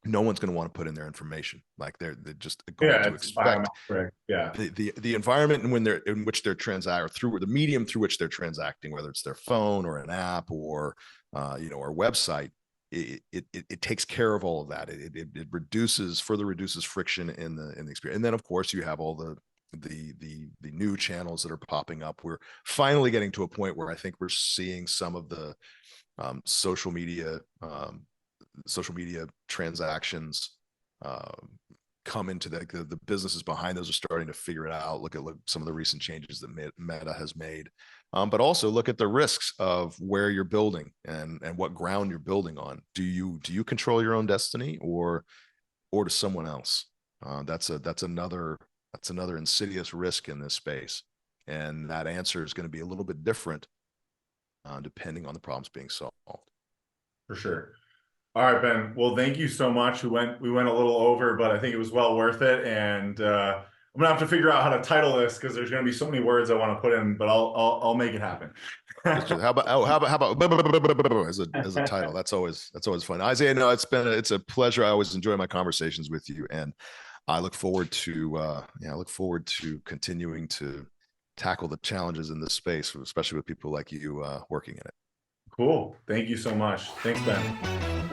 Speaker 2: no one's going to want to put in their information. Like they're just going to expect the environment in which they're transacting, through the medium through which they're transacting, whether it's their phone or an app or or website. It takes care of all of that. It further reduces friction in the experience. And then of course you have all the new channels that are popping up. We're finally getting to a point where I think we're seeing some of the social media transactions come into the businesses behind those are starting to figure it out. Look some of the recent changes that Meta has made, but also look at the risks of where you're building and what ground you're building on. Do you control your own destiny or to someone else? That's another insidious risk in this space, and that answer is going to be a little bit different depending on the problems being solved.
Speaker 1: For sure. All right, Ben. Well, thank you so much. We went a little over, but I think it was well worth it. And I'm gonna have to figure out how to title this because there's gonna be so many words I want to put in, but I'll make it happen.
Speaker 2: How about as a title? That's always fun. Isaiah, no, it's a pleasure. I always enjoy my conversations with you, and I look forward to continuing to tackle the challenges in this space, especially with people like you working in it.
Speaker 1: Cool. Thank you so much. Thanks, Ben.